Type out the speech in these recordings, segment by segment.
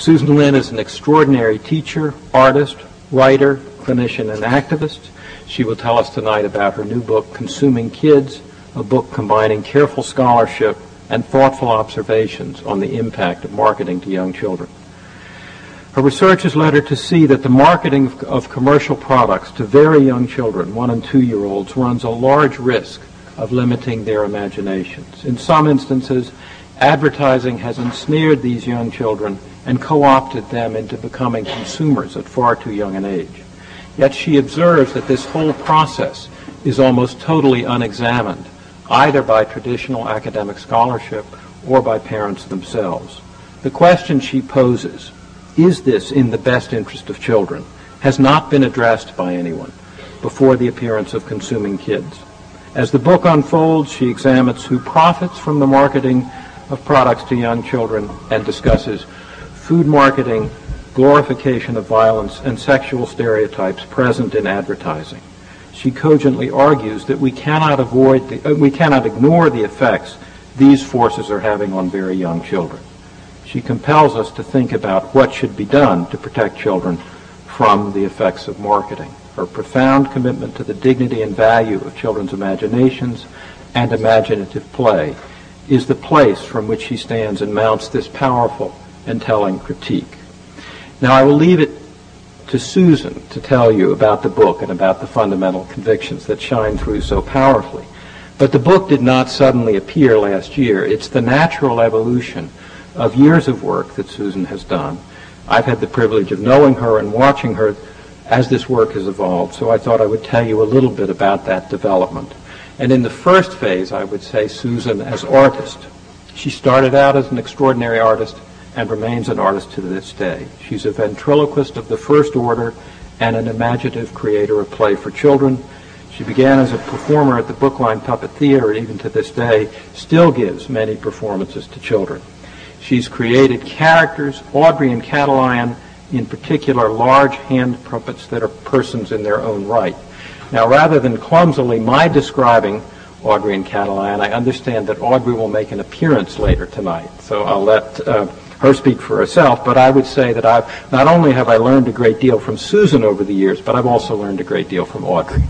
Susan Linn is an extraordinary teacher, artist, writer, clinician, and activist. She will tell us tonight about her new book, Consuming Kids, a book combining careful scholarship and thoughtful observations on the impact of marketing to young children. Her research has led her to see that the marketing of commercial products to very young children, 1- and 2-year-olds, runs a large risk of limiting their imaginations. In some instances, advertising has ensnared these young children and co-opted them into becoming consumers at far too young an age. Yet she observes that this whole process is almost totally unexamined, either by traditional academic scholarship or by parents themselves. The question she poses, is this in the best interest of children, has not been addressed by anyone before the appearance of Consuming Kids. As the book unfolds, she examines who profits from the marketing of products to young children and discusses food marketing, glorification of violence, and sexual stereotypes present in advertising. She cogently argues that we cannot ignore the effects these forces are having on very young children. She compels us to think about what should be done to protect children from the effects of marketing. Her profound commitment to the dignity and value of children's imaginations and imaginative play is the place from which she stands and mounts this powerful and telling critique. Now, I will leave it to Susan to tell you about the book and about the fundamental convictions that shine through so powerfully. But the book did not suddenly appear last year. It's the natural evolution of years of work that Susan has done. I've had the privilege of knowing her and watching her as this work has evolved, so I thought I would tell you a little bit about that development. And in the first phase, I would say Susan as artist. She started out as an extraordinary artist and remains an artist to this day. She's a ventriloquist of the first order and an imaginative creator of play for children. She began as a performer at the Brookline Puppet Theater, and even to this day still gives many performances to children. She's created characters, Audrey and Cataline, in particular large hand puppets that are persons in their own right. Now, rather than clumsily my describing Audrey and Cataline, I understand that Audrey will make an appearance later tonight, so I'll let her speak for herself, but I would say that not only have I learned a great deal from Susan over the years, but I've also learned a great deal from Audrey.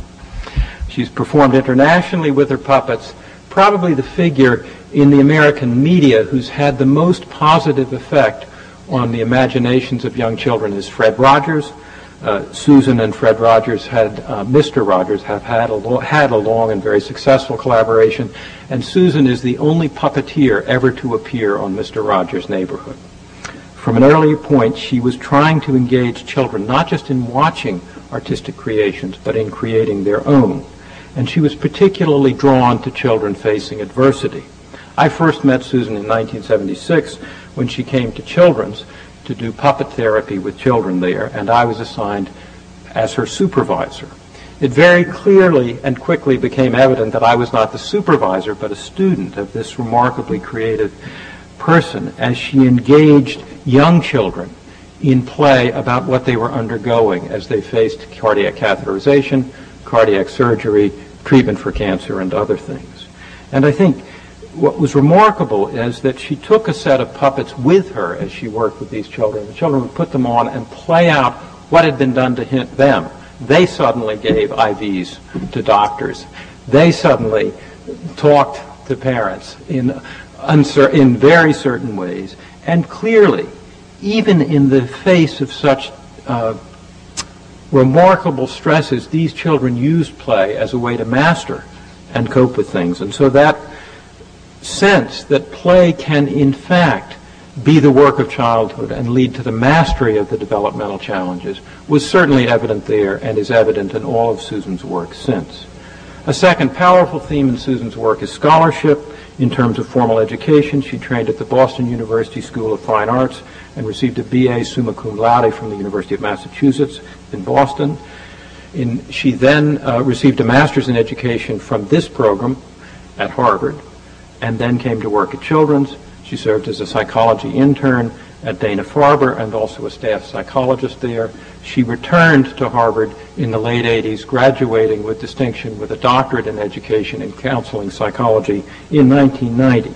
She's performed internationally with her puppets. Probably the figure in the American media who's had the most positive effect on the imaginations of young children is Fred Rogers. Susan and Fred Rogers Mr. Rogers have had a long and very successful collaboration, and Susan is the only puppeteer ever to appear on Mr. Rogers' Neighborhood. From an early point, she was trying to engage children, not just in watching artistic creations, but in creating their own. And she was particularly drawn to children facing adversity. I first met Susan in 1976 when she came to Children's to do puppet therapy with children there, and I was assigned as her supervisor. It very clearly and quickly became evident that I was not the supervisor, but a student of this remarkably creative person as she engaged young children in play about what they were undergoing as they faced cardiac catheterization, cardiac surgery, treatment for cancer, and other things. And I think what was remarkable is that she took a set of puppets with her as she worked with these children. The children would put them on and play out what had been done to them. They suddenly gave IVs to doctors. They suddenly talked to parents in very certain ways. And clearly, even in the face of such remarkable stresses, these children used play as a way to master and cope with things. And so that sense that play can, in fact, be the work of childhood and lead to the mastery of the developmental challenges was certainly evident there and is evident in all of Susan's work since. A second powerful theme in Susan's work is scholarship. In terms of formal education, she trained at the Boston University School of Fine Arts and received a B.A. summa cum laude from the University of Massachusetts in Boston. She then received a master's in education from this program at Harvard, and then came to work at Children's. She served as a psychology intern at Dana-Farber and also a staff psychologist there. She returned to Harvard in the late 80s, graduating with distinction with a doctorate in education and counseling psychology in 1990.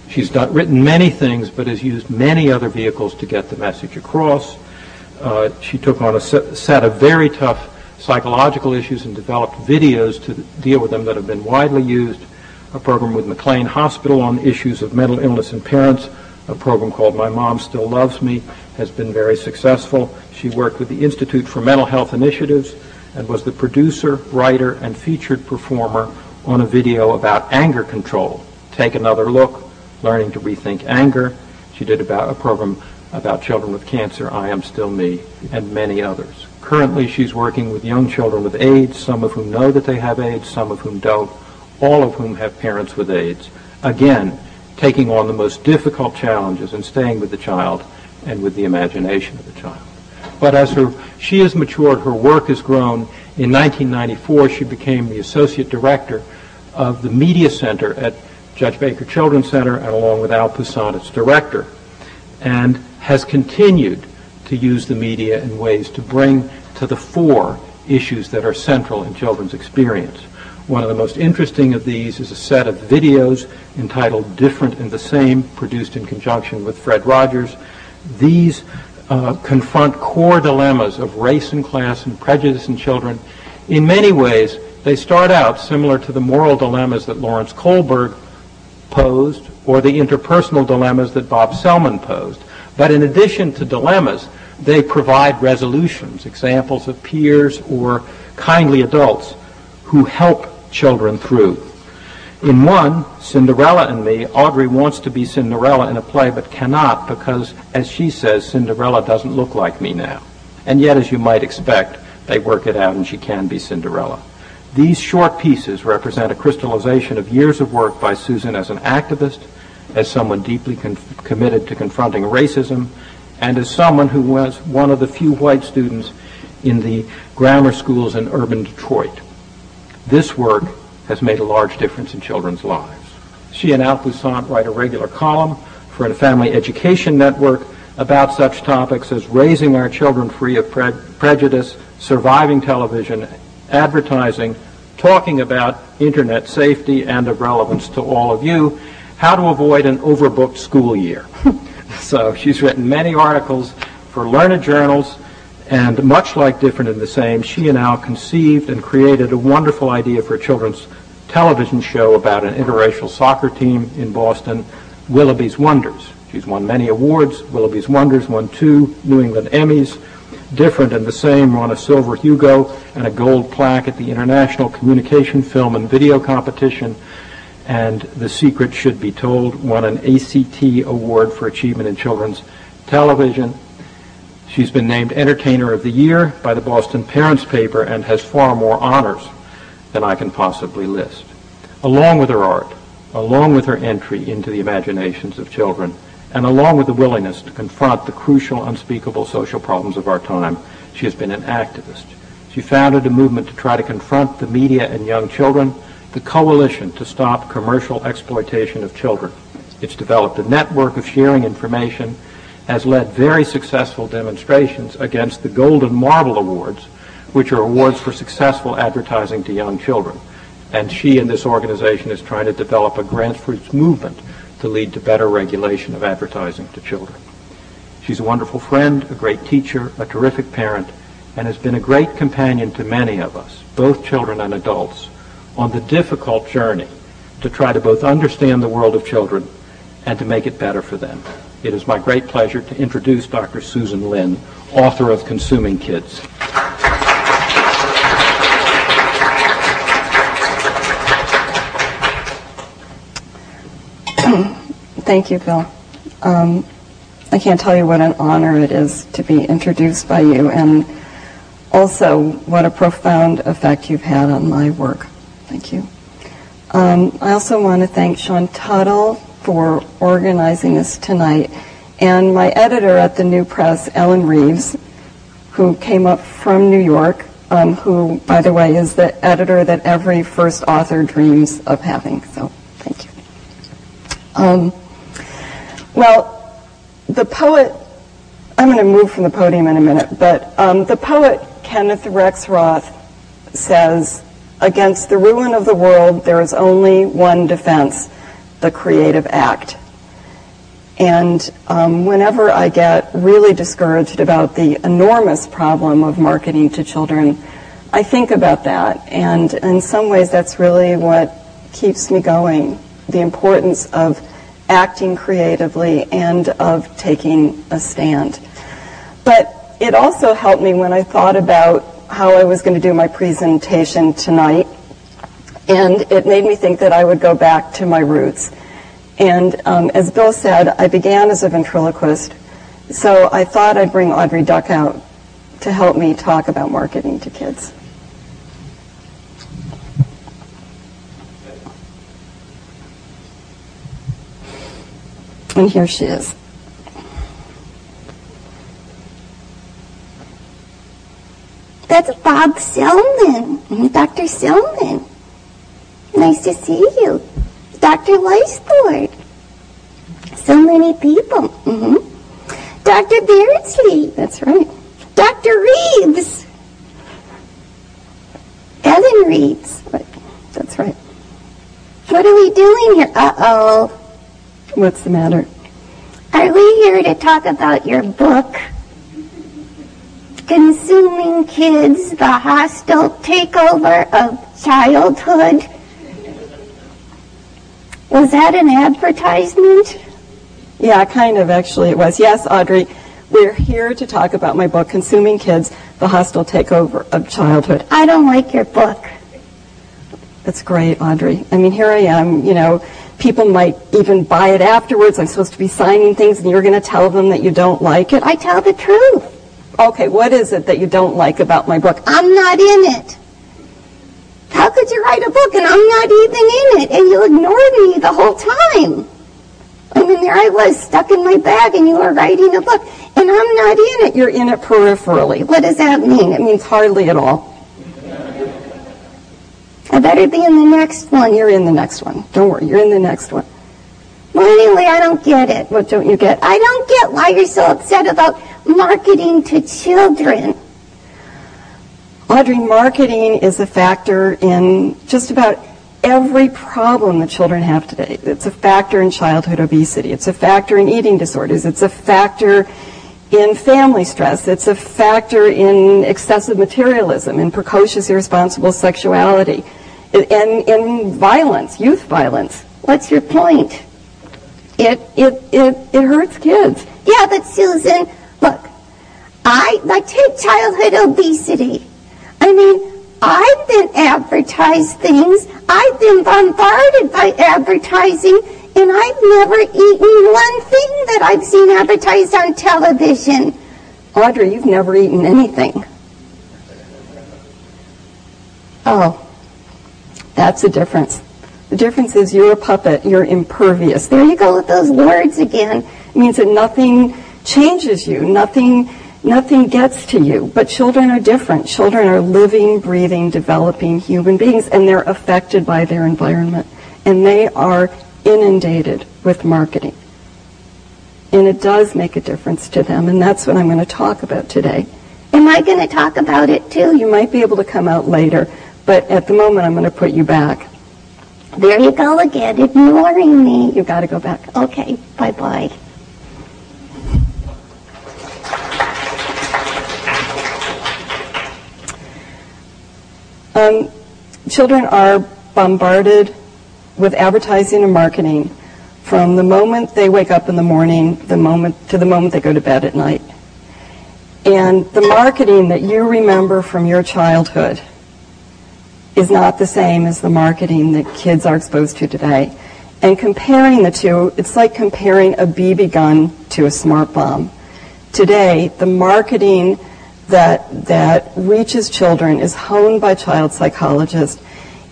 She's written many things, but has used many other vehicles to get the message across. She took on a set of very tough psychological issues and developed videos to deal with them that have been widely used. A program with McLean Hospital on issues of mental illness in parents, a program called My Mom Still Loves Me, has been very successful. She worked with the Institute for Mental Health Initiatives and was the producer, writer, and featured performer on a video about anger control. Take Another Look, Learning to Rethink Anger. She did a program about children with cancer, I Am Still Me, and many others. Currently, she's working with young children with AIDS, some of whom know that they have AIDS, some of whom don't, all of whom have parents with AIDS. Again, taking on the most difficult challenges and staying with the child and with the imagination of the child. But as she has matured, her work has grown. In 1994, she became the Associate Director of the Media Center at Judge Baker Children's Center, and along with Al Poussaint, its director, and has continued to use the media in ways to bring to the fore issues that are central in children's experience. One of the most interesting of these is a set of videos entitled Different and the Same, produced in conjunction with Fred Rogers. These confront core dilemmas of race and class and prejudice in children. In many ways, they start out similar to the moral dilemmas that Lawrence Kohlberg posed or the interpersonal dilemmas that Bob Selman posed. But in addition to dilemmas, they provide resolutions, examples of peers or kindly adults who help children through. In one, Cinderella and Me, Audrey wants to be Cinderella in a play but cannot because, as she says, Cinderella doesn't look like me now. And yet, as you might expect, they work it out and she can be Cinderella. These short pieces represent a crystallization of years of work by Susan as an activist, as someone deeply committed to confronting racism, and as someone who was one of the few white students in the grammar schools in urban Detroit. This work has made a large difference in children's lives. She and Al Poussaint write a regular column for a family education network about such topics as raising our children free of prejudice, surviving television, advertising, talking about internet safety and of relevance to all of you, how to avoid an overbooked school year. So she's written many articles for learned journals, and much like Different and the Same, she and Al conceived and created a wonderful idea for a children's television show about an interracial soccer team in Boston, Willoughby's Wonders. She's won many awards. Willoughby's Wonders won 2 New England Emmys. Different and the Same won a Silver Hugo and a gold plaque at the International Communication Film and Video Competition. And The Secret Should Be Told won an ACT Award for Achievement in Children's Television. She's been named Entertainer of the Year by the Boston Parents paper and has far more honors than I can possibly list. Along with her art, along with her entry into the imaginations of children, and along with the willingness to confront the crucial, unspeakable social problems of our time, she has been an activist. She founded a movement to try to confront the media and young children, the Coalition to Stop Commercial Exploitation of Children. It's developed a network of sharing information, has led very successful demonstrations against the Golden Marble Awards, which are awards for successful advertising to young children. And she and this organization is trying to develop a grassroots movement to lead to better regulation of advertising to children. She's a wonderful friend, a great teacher, a terrific parent, and has been a great companion to many of us, both children and adults, on the difficult journey to try to both understand the world of children and to make it better for them. It is my great pleasure to introduce Dr. Susan Linn, author of Consuming Kids. Thank you, Bill. I can't tell you what an honor it is to be introduced by you, and also what a profound effect you've had on my work. Thank you. I also want to thank Sean Tuttle for organizing this tonight, and my editor at the New Press, Ellen Reeves, who came up from New York, who, by the way, is the editor that every first author dreams of having. So, thank you. Well, the poet, I'm going to move from the podium in a minute, but the poet Kenneth Rexroth says, "Against the ruin of the world, there is only one defense, the creative act." And whenever I get really discouraged about the enormous problem of marketing to children, I think about that. And in some ways, that's really what keeps me going, the importance of acting creatively and of taking a stand. But it also helped me when I thought about how I was going to do my presentation tonight. And it made me think that I would go back to my roots. And as Bill said, I began as a ventriloquist, so I thought I'd bring Audrey Duck out to help me talk about marketing to kids. And here she is. That's Bob Selman, Dr. Selman. Nice to see you. Dr. Leisford. So many people. Dr. Beardsley. That's right. Dr. Reeves. Ellen Reeves. That's right. What are we doing here? Uh-oh. What's the matter? Are we here to talk about your book? Consuming Kids, the Hostile Takeover of Childhood. Was that an advertisement? Yeah, kind of, actually it was. Yes, Audrey, we're here to talk about my book, Consuming Kids, the Hostile Takeover of Childhood. I don't like your book. That's great, Audrey. I mean, here I am, you know, people might even buy it afterwards. I'm supposed to be signing things, and you're going to tell them that you don't like it. I tell the truth. Okay, what is it that you don't like about my book? I'm not in it. How could you write a book and I'm not even in it? And you ignored me the whole time. I mean, there I was, stuck in my bag, and you were writing a book, and I'm not in it. You're in it peripherally. What does that mean? It means hardly at all. I better be in the next one. You're in the next one. Don't worry, you're in the next one. Well, anyway, I don't get it. What don't you get? I don't get why you're so upset about marketing to children. Audrey, marketing is a factor in just about every problem that children have today. It's a factor in childhood obesity. It's a factor in eating disorders. It's a factor in family stress. It's a factor in excessive materialism, in precocious, irresponsible sexuality, and in violence, youth violence. What's your point? It hurts kids. Yeah, but Susan, look, I take childhood obesity. I mean, I've been advertised things. I've been bombarded by advertising, and I've never eaten one thing that I've seen advertised on television. Audrey, you've never eaten anything. Oh, that's the difference. The difference is you're a puppet. You're impervious. There you go with those words again. It means that nothing changes you. Nothing gets to you. But children are different. Children are living, breathing, developing human beings, and they're affected by their environment. And they are inundated with marketing. And it does make a difference to them, and that's what I'm going to talk about today. Am I going to talk about it too? You might be able to come out later, but at the moment I'm going to put you back. There you go again, ignoring me. You've got to go back. Okay, bye-bye. Children are bombarded with advertising and marketing from the moment they wake up in the morning to the moment they go to bed at night. And the marketing that you remember from your childhood is not the same as the marketing that kids are exposed to today. And comparing the two, it's like comparing a BB gun to a smart bomb. Today, the marketing that reaches children is honed by child psychologists.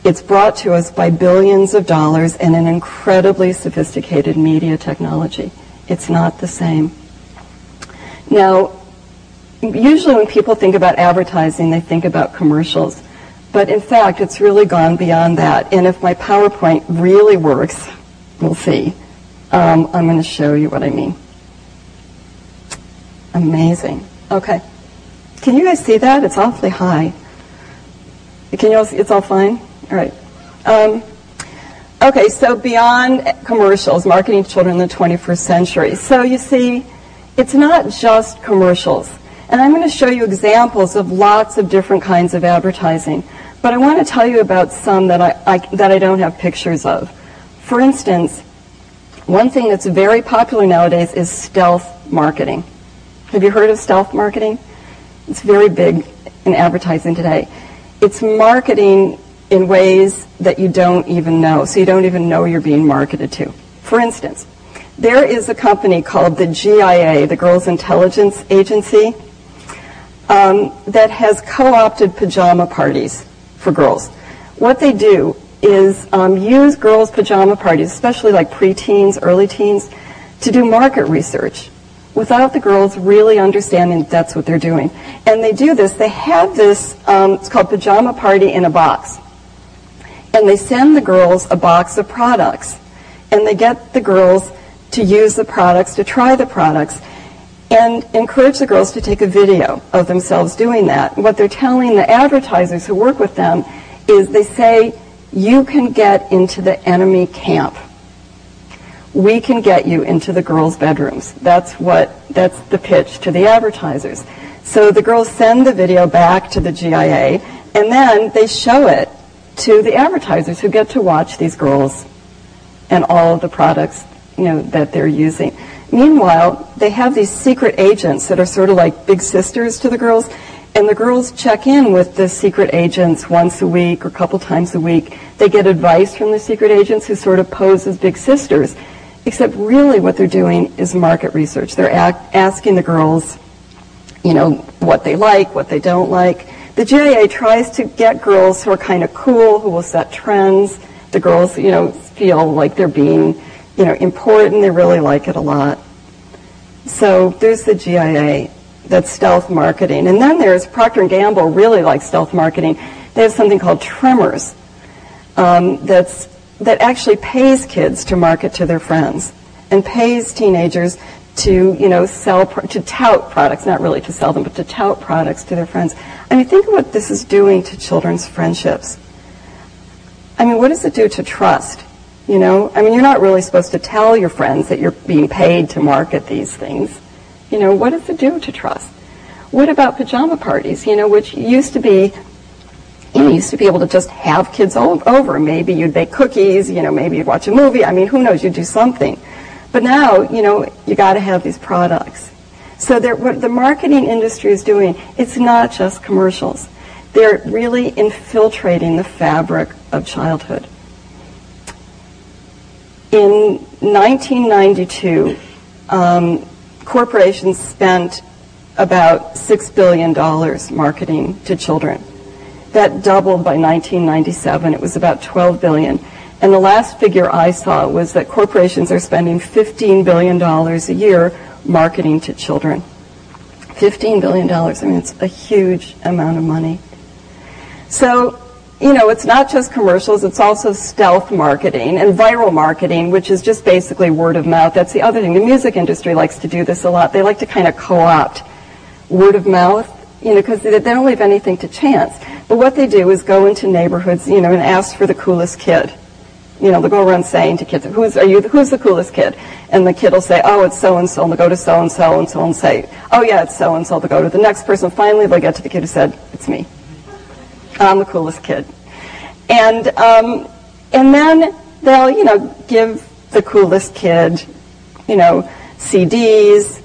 It's brought to us by billions of dollars and an incredibly sophisticated media technology. It's not the same. Now, usually when people think about advertising, they think about commercials. But in fact, it's really gone beyond that. And if my PowerPoint really works, we'll see. I'm going to show you what I mean. Amazing. Okay. Can you guys see that? It's awfully high. Can you all see? It's all fine? All right. Okay, so beyond commercials, marketing to children in the 21st century. So you see, it's not just commercials. And I'm going to show you examples of lots of different kinds of advertising. But I want to tell you about some that I don't have pictures of. For instance, one thing that's very popular nowadays is stealth marketing. Have you heard of stealth marketing? It's very big in advertising today. It's marketing in ways that you don't even know, so you don't even know you're being marketed to. For instance, there is a company called the GIA, the Girls Intelligence Agency, that has co-opted pajama parties for girls. What they do is use girls' pajama parties, especially like preteens, early teens, to do market research without the girls really understanding that that's what they're doing. And they do this, they have this, it's called Pajama Party in a Box. And they send the girls a box of products. And they get the girls to use the products, to try the products, and encourage the girls to take a video of themselves doing that. What they're telling the advertisers who work with them is they say, you can get into the enemy camp. We can get you into the girls' bedrooms. That's the pitch to the advertisers. So the girls send the video back to the GIA, and then they show it to the advertisers who get to watch these girls and all of the products, that they're using. Meanwhile, they have these secret agents that are sort of like big sisters to the girls, and the girls check in with the secret agents once a week or a couple times a week. They get advice from the secret agents who sort of pose as big sisters, except really what they're doing is market research. They're asking the girls, what they like, what they don't like. The GIA tries to get girls who are kind of cool, who will set trends. The girls, feel like they're being, important. They really like it a lot. So there's the GIA. That's stealth marketing. And then there's Procter & Gamble really likes stealth marketing. They have something called Tremors that actually pays kids to market to their friends and pays teenagers to, to tout products, not really to sell them, but to tout products to their friends. I mean, think of what this is doing to children's friendships. I mean, what does it do to trust? You're not really supposed to tell your friends that you're being paid to market these things. What does it do to trust? What about pajama parties, which used to be, used to be able to just have kids over. Maybe you'd bake cookies, maybe you'd watch a movie. I mean, who knows, you'd do something. But now, you got to have these products. So what the marketing industry is doing, it's not just commercials. They're really infiltrating the fabric of childhood. In 1992, corporations spent about $6 billion marketing to children. That doubled by 1997. It was about $12 billion. And the last figure I saw was that corporations are spending $15 billion a year marketing to children. $15 billion. I mean, it's a huge amount of money. So, it's not just commercials, it's also stealth marketing and viral marketing, which is just basically word of mouth. That's the other thing. The music industry likes to do this a lot. They like to kind of co-opt word of mouth, because they don't leave anything to chance. But what they do is go into neighborhoods, and ask for the coolest kid. They'll go around saying to kids, who's the coolest kid? And the kid will say, oh, it's so-and-so, and they'll go to so-and-so, and say, oh, yeah, it's so-and-so. They'll go to the next person. Finally, they'll get to the kid who said, it's me. I'm the coolest kid. And then they'll, give the coolest kid, CDs,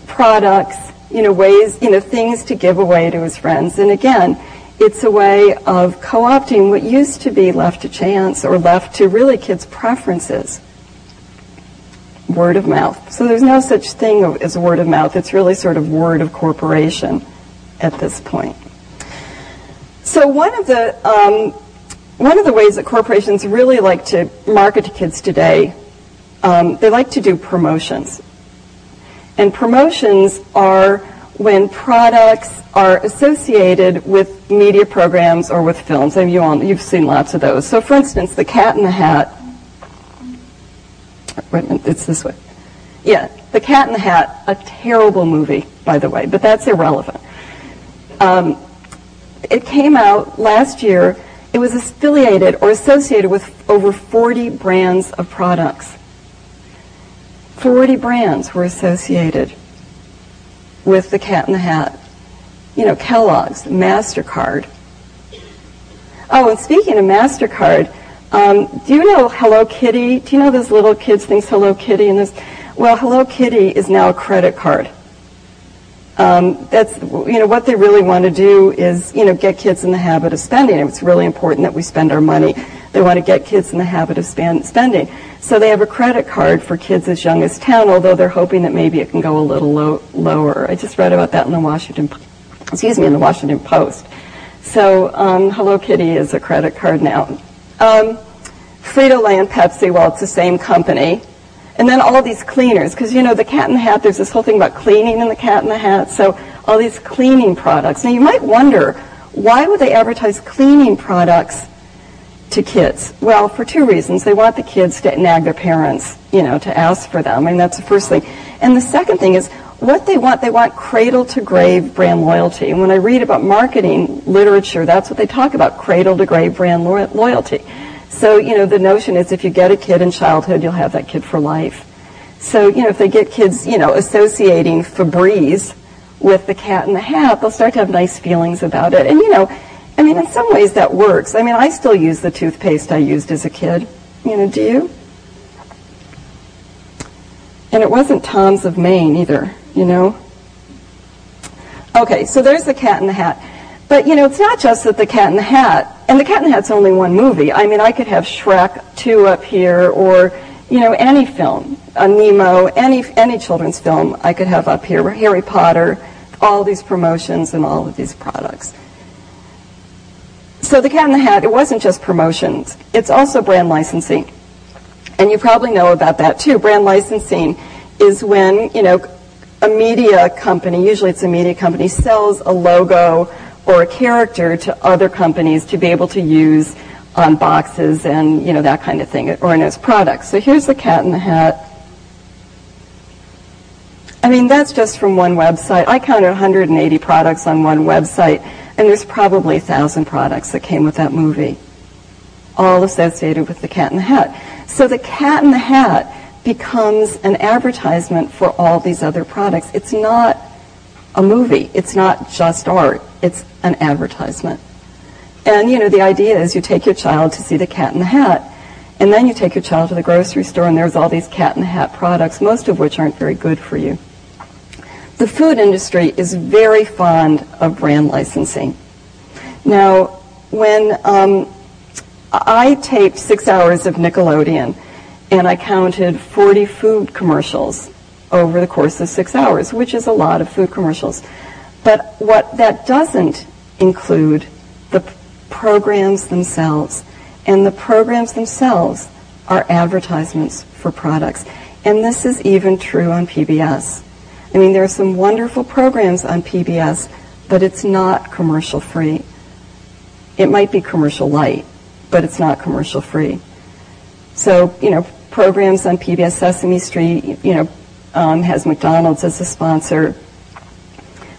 products, ways, things to give away to his friends. And again, it's a way of co-opting what used to be left to chance or left to really kids' preferences. Word of mouth. So there's no such thing as word of mouth. It's really sort of word of corporation at this point. So one of the ways that corporations really like to market to kids today, they like to do promotions. And promotions are when products are associated with media programs or with films. And you've seen lots of those. So for instance, The Cat in the Hat. Wait a minute, it's this way. Yeah, The Cat in the Hat, a terrible movie, by the way, but that's irrelevant. It came out last year. It was affiliated or associated with over 40 brands of products. 40 brands were associated with the Cat in the Hat. You know, Kellogg's, MasterCard. Oh, and speaking of MasterCard, do you know Hello Kitty? Do you know those little kids think Hello Kitty and this? Well, Hello Kitty is now a credit card. That's, you know, what they really want to do is, you know, get kids in the habit of spending. It's really important that we spend our money. They want to get kids in the habit of spending. So they have a credit card for kids as young as 10, although they're hoping that maybe it can go a little lower. I just read about that in the Washington Post. So Hello Kitty is a credit card now. Frito-Lay and Pepsi, well, it's the same company. And then all these cleaners, because, you know, the Cat in the Hat, there's this whole thing about cleaning in the Cat in the Hat, so all these cleaning products. Now, you might wonder, why would they advertise cleaning products to kids? Well, for two reasons. They want the kids to nag their parents, you know, to ask for them. I mean, that's the first thing. And the second thing is, what they want cradle-to-grave brand loyalty. And when I read about marketing literature, that's what they talk about, cradle-to-grave brand loyalty. So, you know, the notion is if you get a kid in childhood, you'll have that kid for life. So, you know, if they get kids, you know, associating Febreze with the Cat in the Hat, they'll start to have nice feelings about it. And, you know, I mean, in some ways that works. I mean, I still use the toothpaste I used as a kid. You know, do you? And it wasn't Tom's of Maine either, you know. Okay, so there's the Cat in the Hat. But, you know, it's not just that the Cat in the Hat, and the Cat in the Hat's only one movie. I mean, I could have Shrek 2 up here, or, you know, any film, Nemo, any children's film I could have up here, Harry Potter, all these promotions and all of these products. So the Cat in the Hat, it wasn't just promotions. It's also brand licensing. And you probably know about that too. Brand licensing is when, you know, a media company, usually it's a media company, sells a logo or a character to other companies to be able to use on boxes and, you know, that kind of thing, or in its products. So here's the Cat in the Hat. I mean, that's just from one website. I counted 180 products on one website, and there's probably 1,000 products that came with that movie, all associated with the Cat in the Hat. So the Cat in the Hat becomes an advertisement for all these other products. It's not a movie. It's not just art. It's an advertisement. And, you know, the idea is you take your child to see the Cat in the Hat, and then you take your child to the grocery store, and there's all these Cat in the Hat products, most of which aren't very good for you. The food industry is very fond of brand licensing. Now, when I taped 6 hours of Nickelodeon, and I counted 40 food commercials over the course of 6 hours, which is a lot of food commercials. But what that doesn't include the programs themselves. And the programs themselves are advertisements for products. And this is even true on PBS. I mean, there are some wonderful programs on PBS, but it's not commercial free. It might be commercial light, but it's not commercial free. So, you know, programs on PBS, Sesame Street, you know, has McDonald's as a sponsor.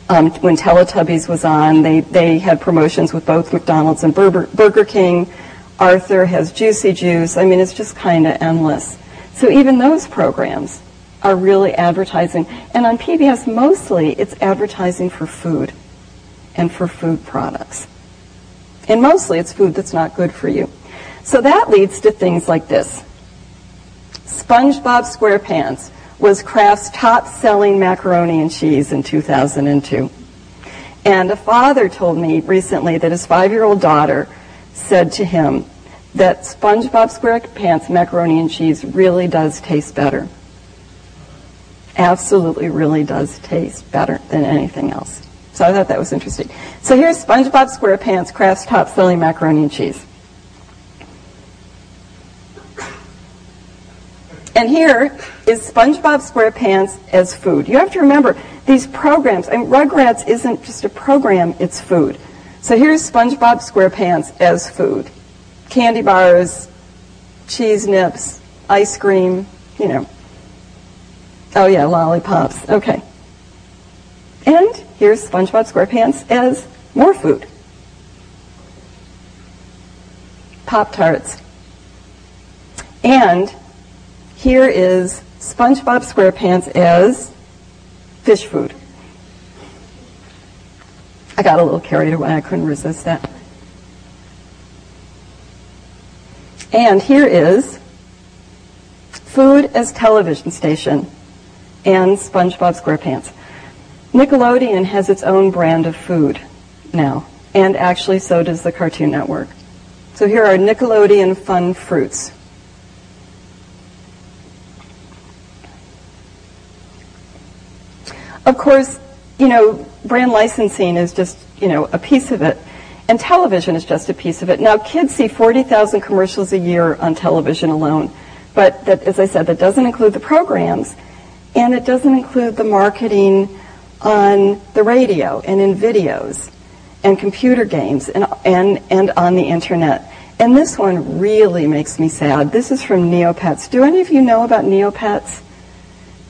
When Teletubbies was on, they had promotions with both McDonald's and Burger King. Arthur has Juicy Juice. I mean, it's just kind of endless. So even those programs are really advertising. And on PBS, mostly it's advertising for food and for food products. And mostly it's food that's not good for you. So that leads to things like this. SpongeBob SquarePants was Kraft's top-selling macaroni and cheese in 2002. And a father told me recently that his 5-year-old daughter said to him that SpongeBob SquarePants macaroni and cheese really does taste better. Absolutely really does taste better than anything else. So I thought that was interesting. So here's SpongeBob SquarePants, Kraft's top-selling macaroni and cheese. And here is SpongeBob SquarePants as food. You have to remember, these programs, I mean, Rugrats isn't just a program, it's food. So here's SpongeBob SquarePants as food. Candy bars, cheese nips, ice cream, you know. Oh yeah, lollipops, okay. And here's SpongeBob SquarePants as more food. Pop-Tarts. And here is SpongeBob SquarePants as fish food. I got a little carried away. I couldn't resist that. And here is food as television station and SpongeBob SquarePants. Nickelodeon has its own brand of food now, and actually so does the Cartoon Network. So here are Nickelodeon Fun Fruits. Of course, brand licensing is just, a piece of it, and television is just a piece of it. Now, kids see 40,000 commercials a year on television alone, but that, as I said, that doesn't include the programs, and it doesn't include the marketing on the radio and in videos and computer games and on the internet. And this one really makes me sad. This is from Neopets. Do any of you know about Neopets?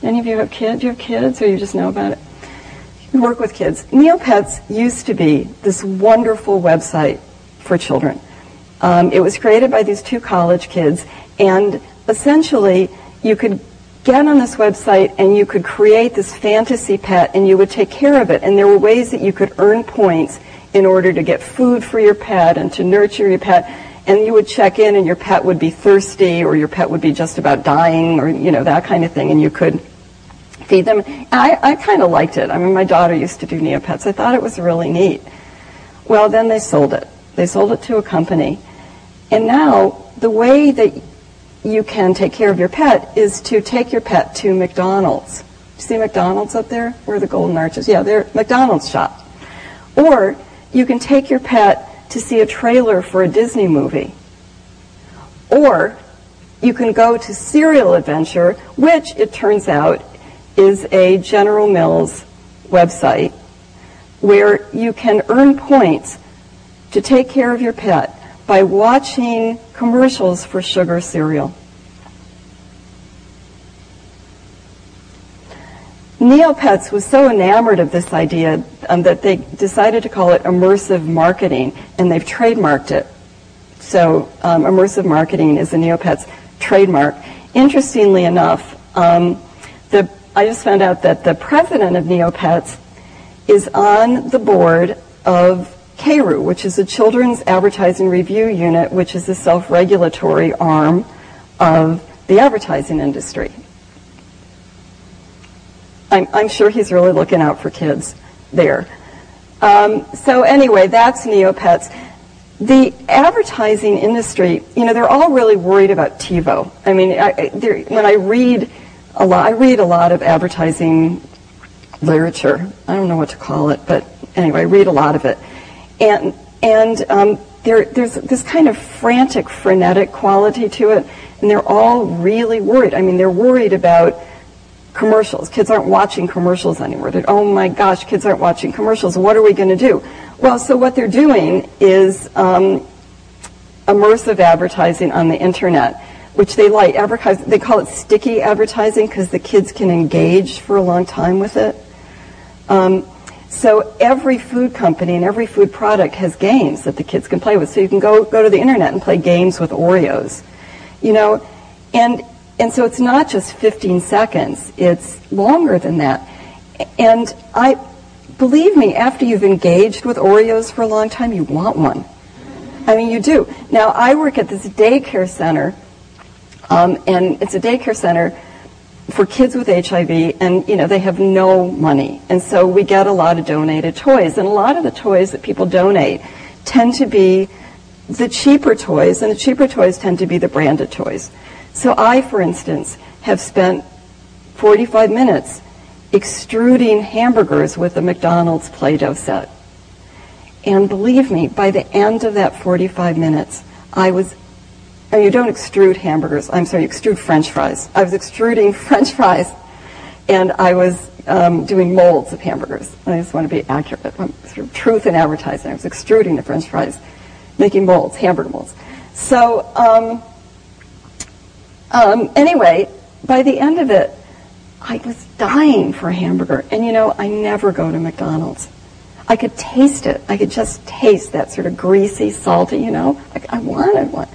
Any of you have kids? Do you have kids, or you just know about it? You work with kids. Neopets used to be this wonderful website for children. It was created by these two college kids, and essentially you could get on this website and you could create this fantasy pet and you would take care of it. And there were ways that you could earn points in order to get food for your pet and to nurture your pet. And you would check in and your pet would be thirsty, or your pet would be just about dying, or that kind of thing, and you could feed them. I kind of liked it. I mean, my daughter used to do Neopets. I thought it was really neat. Well, then they sold it. They sold it to a company. And now the way that you can take care of your pet is to take your pet to McDonald's. You see McDonald's up there? Where are the golden arches? Yeah, they're McDonald's shop. Or you can take your pet to see a trailer for a Disney movie. Or you can go to Cereal Adventure, which it turns out is a General Mills website where you can earn points to take care of your pet by watching commercials for sugar cereal. Neopets was so enamored of this idea that they decided to call it immersive marketing, and they've trademarked it. So immersive marketing is a Neopets trademark. Interestingly enough, I just found out that the president of Neopets is on the board of KRU, which is the Children's Advertising Review Unit, which is the self-regulatory arm of the advertising industry. I'm sure he's really looking out for kids there. So anyway, that's Neopets. The advertising industry, they're all really worried about TiVo. I mean, when I read a lot of advertising literature. I don't know what to call it, but anyway, I read a lot of it. And there's this kind of frantic, frenetic quality to it, and they're all really worried. I mean, they're worried about commercials. Kids aren't watching commercials anymore. They're, oh my gosh, kids aren't watching commercials. What are we going to do? Well, so what they're doing is immersive advertising on the internet, which they like. They call it sticky advertising because the kids can engage for a long time with it. So every food company and every food product has games that the kids can play with. So you can go to the internet and play games with Oreos, and so it's not just 15 seconds, it's longer than that. And believe me, after you've engaged with Oreos for a long time, you want one. I mean, you do. Now, I work at this daycare center, and it's a daycare center for kids with HIV, and they have no money. And so we get a lot of donated toys, and a lot of the toys that people donate tend to be the cheaper toys, and the cheaper toys tend to be the branded toys. So I, for instance, have spent 45 minutes extruding hamburgers with a McDonald's Play-Doh set. And believe me, by the end of that 45 minutes, you don't extrude hamburgers. I'm sorry, you extrude French fries. I was extruding French fries, and I was doing molds of hamburgers. I just want to be accurate. Sort of truth in advertising. I was extruding the French fries, making molds, hamburger molds. So anyway, by the end of it, I was dying for a hamburger. And I never go to McDonald's. I could taste it. I could just taste that sort of greasy, salty, like I wanted one.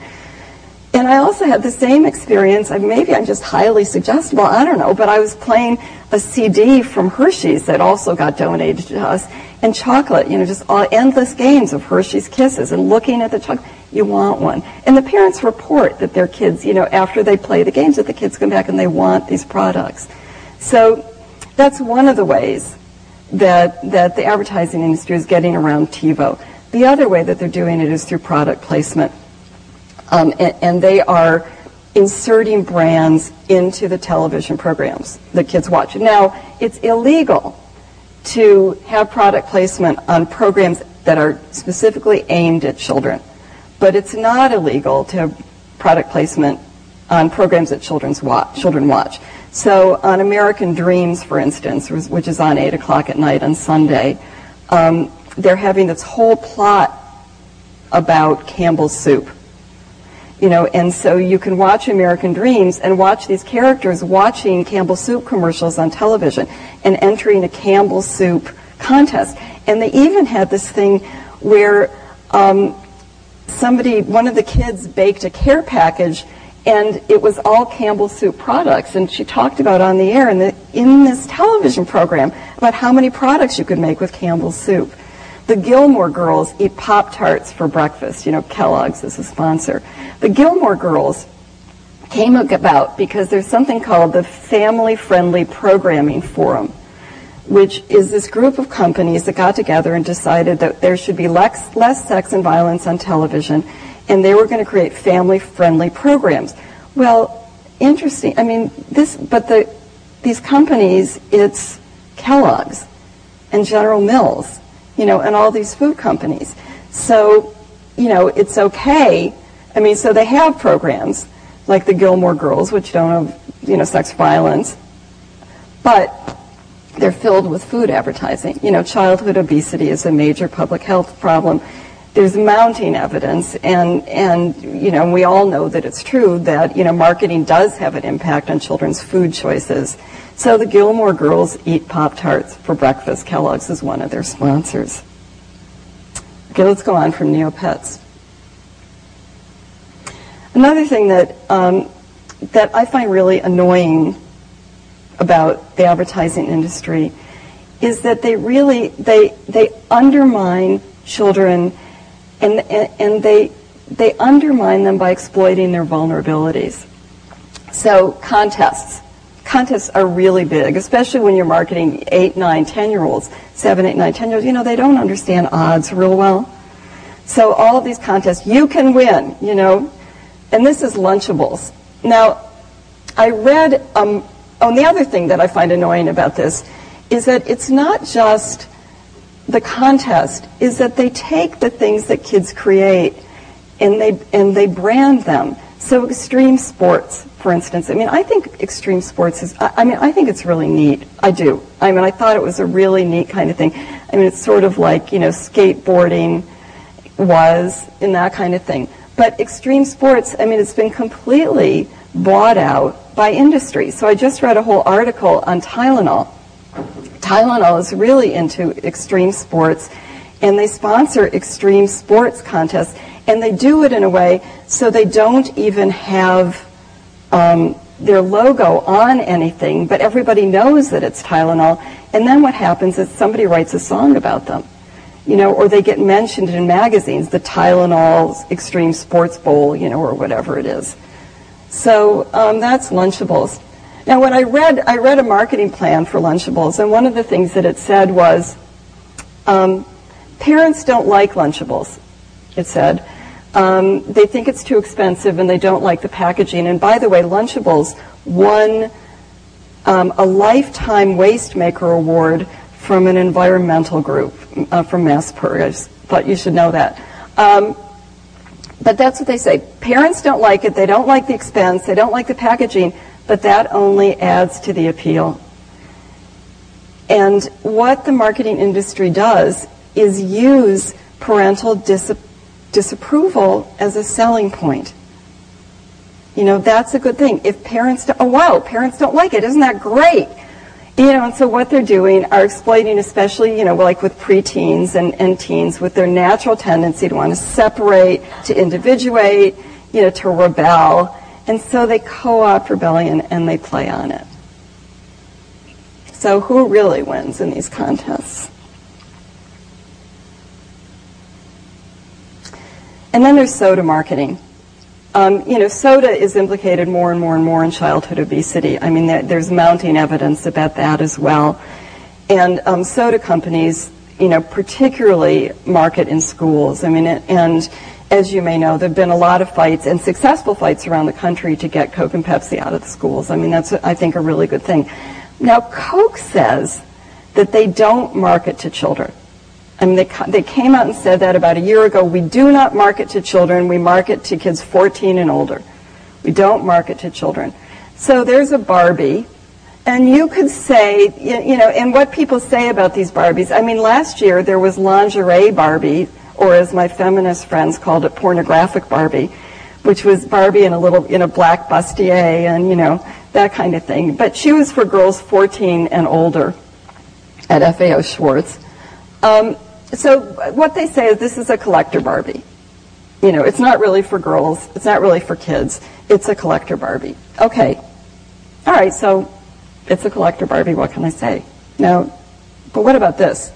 And I also had the same experience, maybe I'm just highly suggestible, I don't know, but I was playing a CD from Hershey's that also got donated to us, and chocolate, just endless games of Hershey's Kisses, and looking at the chocolate, you want one. And the parents report that their kids, after they play the games, that the kids come back and they want these products. So that's one of the ways that the advertising industry is getting around TiVo. The other way that they're doing it is through product placement. And they are inserting brands into the television programs that kids watch. Now, it's illegal to have product placement on programs that are specifically aimed at children. But it's not illegal to have product placement on programs that children watch. So on American Dreams, for instance, which is on 8 o'clock at night on Sunday, they're having this whole plot about Campbell's soup. And so you can watch American Dreams and watch these characters watching Campbell Soup commercials on television and entering a Campbell Soup contest. And they even had this thing where one of the kids baked a care package, and it was all Campbell Soup products. And she talked about on the air in this television program about how many products you could make with Campbell Soup. The Gilmore Girls eat Pop-Tarts for breakfast. Kellogg's is a sponsor. The Gilmore Girls came about because there's something called the Family Friendly Programming Forum, which is this group of companies that got together and decided that there should be less sex and violence on television, and they were going to create family-friendly programs. Well, interesting. These companies, it's Kellogg's and General Mills, and all these food companies. So, it's okay. So they have programs like the Gilmore Girls, which don't have, sex violence, but they're filled with food advertising. Childhood obesity is a major public health problem. There's mounting evidence, and we all know that it's true that, marketing does have an impact on children's food choices. So the Gilmore Girls eat Pop-Tarts for breakfast. Kellogg's is one of their sponsors. Okay, let's go on from Neopets. Another thing that I find really annoying about the advertising industry is that they undermine children, and they undermine them by exploiting their vulnerabilities. So contests are really big, especially when you're marketing 8, 9, 10-year-olds, 7, 8, 9, 10-year-olds. They don't understand odds real well. So all of these contests, you can win, and this is Lunchables. Now, I read, the other thing that I find annoying about this is that it's not just the contest, is that they take the things that kids create and they brand them. So extreme sports, for instance. I think extreme sports is, I think it's really neat. I do. I thought it was a really neat kind of thing. It's sort of like, skateboarding was and that kind of thing. But extreme sports, it's been completely bought out by industry. So I just read a whole article on Tylenol. Tylenol is really into extreme sports, and they sponsor extreme sports contests, and they do it in a way so they don't even have their logo on anything, but everybody knows that it's Tylenol. And then what happens is somebody writes a song about them, or they get mentioned in magazines, the Tylenol Extreme Sports Bowl, or whatever it is. So that's Lunchables. Now, when I read a marketing plan for Lunchables, and one of the things that it said was, parents don't like Lunchables, it said. They think it's too expensive, and they don't like the packaging. And by the way, Lunchables won a Lifetime Wastemaker Award from an environmental group, from MassPer. I just thought you should know that. But that's what they say. Parents don't like it. They don't like the expense. They don't like the packaging. But that only adds to the appeal. And what the marketing industry does is use parental disapproval as a selling point. That's a good thing. If parents don't, parents don't like it. Isn't that great? And so what they're doing are exploiting, especially, like with preteens and teens, with their natural tendency to want to separate, to individuate, to rebel. And so they co-opt rebellion and they play on it. So who really wins in these contests? And then there's soda marketing. Soda is implicated more and more and more in childhood obesity. I mean, there's mounting evidence about that as well. And soda companies, particularly market in schools. I mean, and as you may know, there have been a lot of fights and successful fights around the country to get Coke and Pepsi out of the schools. I mean, that's, I think, a really good thing. Now, Coke says that they don't market to children. I mean, they came out and said that about a year ago. We do not market to children. We market to kids 14 and older. We don't market to children. So there's a Barbie. And you could say, and what people say about these Barbies, I mean, last year there was lingerie Barbie, or as my feminist friends called it, pornographic Barbie, which was Barbie in a black bustier and, that kind of thing. But she was for girls 14 and older at FAO Schwartz. So what they say is this is a collector Barbie. It's not really for girls. It's not really for kids. It's a collector Barbie. Okay. All right, so it's a collector Barbie. What can I say? Now, but what about this?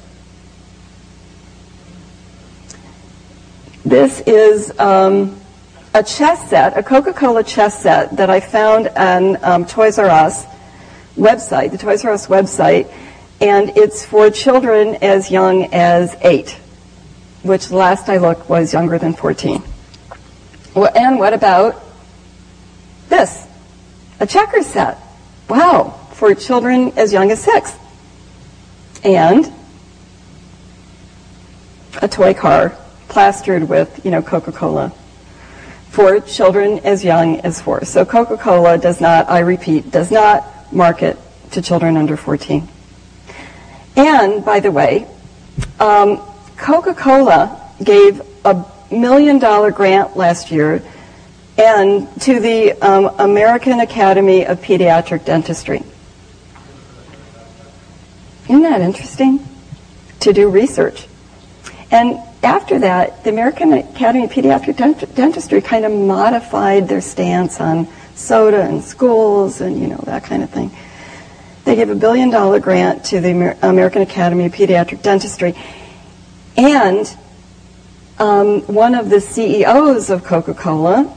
This is a chess set, a Coca-Cola chess set that I found on Toys R Us website, the Toys R Us website. And it's for children as young as 8, which last I looked was younger than 14. Well, and what about this? A checker set. Wow, for children as young as 6. And a toy car plastered with, Coca-Cola for children as young as 4. So Coca-Cola does not, I repeat, does not market to children under 14. And, by the way, Coca-Cola gave a $1 million grant last year and to the American Academy of Pediatric Dentistry. Isn't that interesting? To do research. And after that, the American Academy of Pediatric Dentistry kind of modified their stance on soda in schools and, that kind of thing. They gave a $1 billion grant to the American Academy of Pediatric Dentistry. And one of the CEOs of Coca-Cola,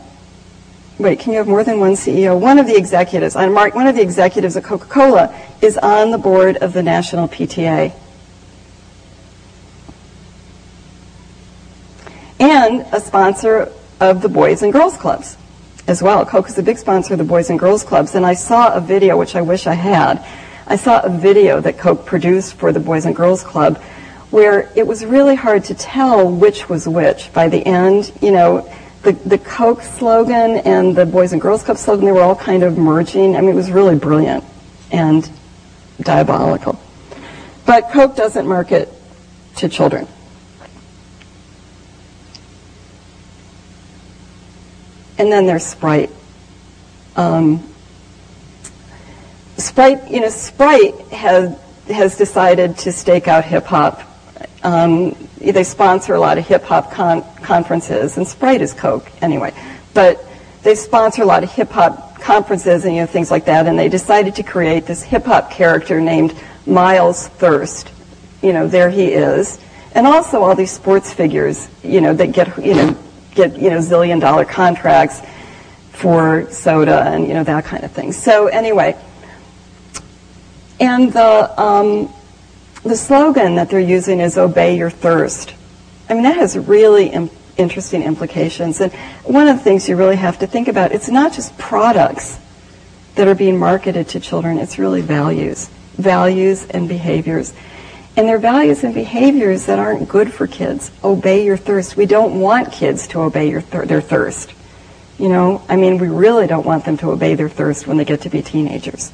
wait, can you have more than one CEO? One of the executives, one of the executives of Coca-Cola is on the board of the National PTA. And a sponsor of the Boys and Girls Clubs as well. Coke is a big sponsor of the Boys and Girls Clubs, and I saw a video, which I wish I had. I saw a video that Coke produced for the Boys and Girls Club where it was really hard to tell which was which. By the end, the Coke slogan and the Boys and Girls Club slogan, they were all kind of merging. I mean, it was really brilliant and diabolical. But Coke doesn't market to children. And then there's Sprite. Sprite has decided to stake out hip hop. They sponsor a lot of hip hop conferences, and Sprite is Coke anyway. But they sponsor a lot of hip hop conferences and things like that. And they decided to create this hip hop character named Miles Thirst. There he is, and also all these sports figures. That get $1 zillion contracts for soda and that kind of thing. So anyway, and the slogan that they're using is "Obey your thirst." I mean, that has really interesting implications. And one of the things you really have to think about, it's not just products that are being marketed to children, it's really values and behaviors. And they're values and behaviors that aren't good for kids. Obey your thirst. We don't want kids to obey their thirst. I mean, we really don't want them to obey their thirst when they get to be teenagers.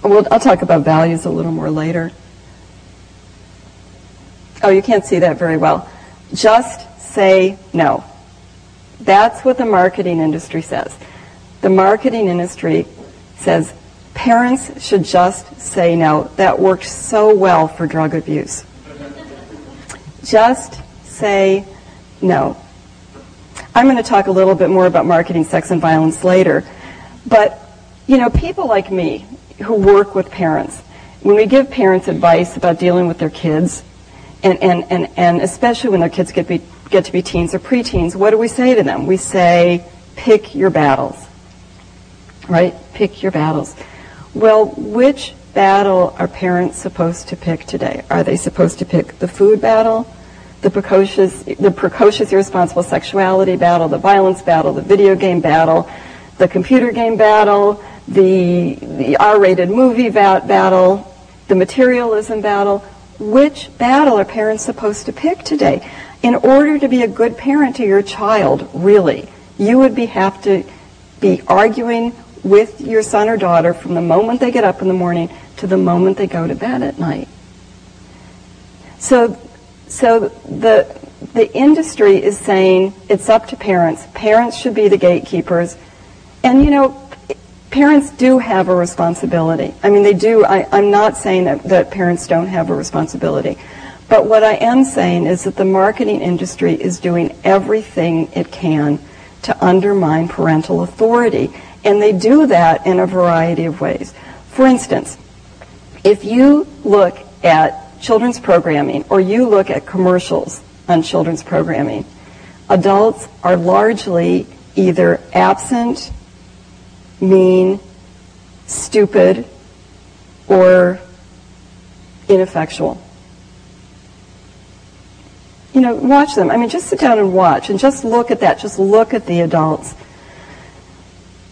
I'll talk about values a little more later. Oh, you can't see that very well. Just say no. That's what the marketing industry says. The marketing industry says, parents should just say no. That worked so well for drug abuse. Just say no. I'm going to talk a little bit more about marketing, sex, and violence later. But, you know, people like me who work with parents, when we give parents advice about dealing with their kids, and especially when their kids get to be teens or preteens, what do we say to them? We say, pick your battles, right? Pick your battles. Well, which battle are parents supposed to pick today? Are they supposed to pick the food battle, the precocious irresponsible sexuality battle, the violence battle, the video game battle, the computer game battle, the R-rated movie battle, the materialism battle? Which battle are parents supposed to pick today? In order to be a good parent to your child, really, you would have to be arguing with your son or daughter from the moment they get up in the morning to the moment they go to bed at night. So the industry is saying it's up to parents. Parents should be the gatekeepers. And, you know, parents do have a responsibility. I mean, they do. I'm not saying that parents don't have a responsibility. But what I am saying is that the marketing industry is doing everything it can to undermine parental authority. And they do that in a variety of ways. For instance, if you look at children's programming or you look at commercials on children's programming, adults are largely either absent, mean, stupid, or ineffectual. You know, watch them. I mean, just sit down and watch and just look at that. Just look at the adults.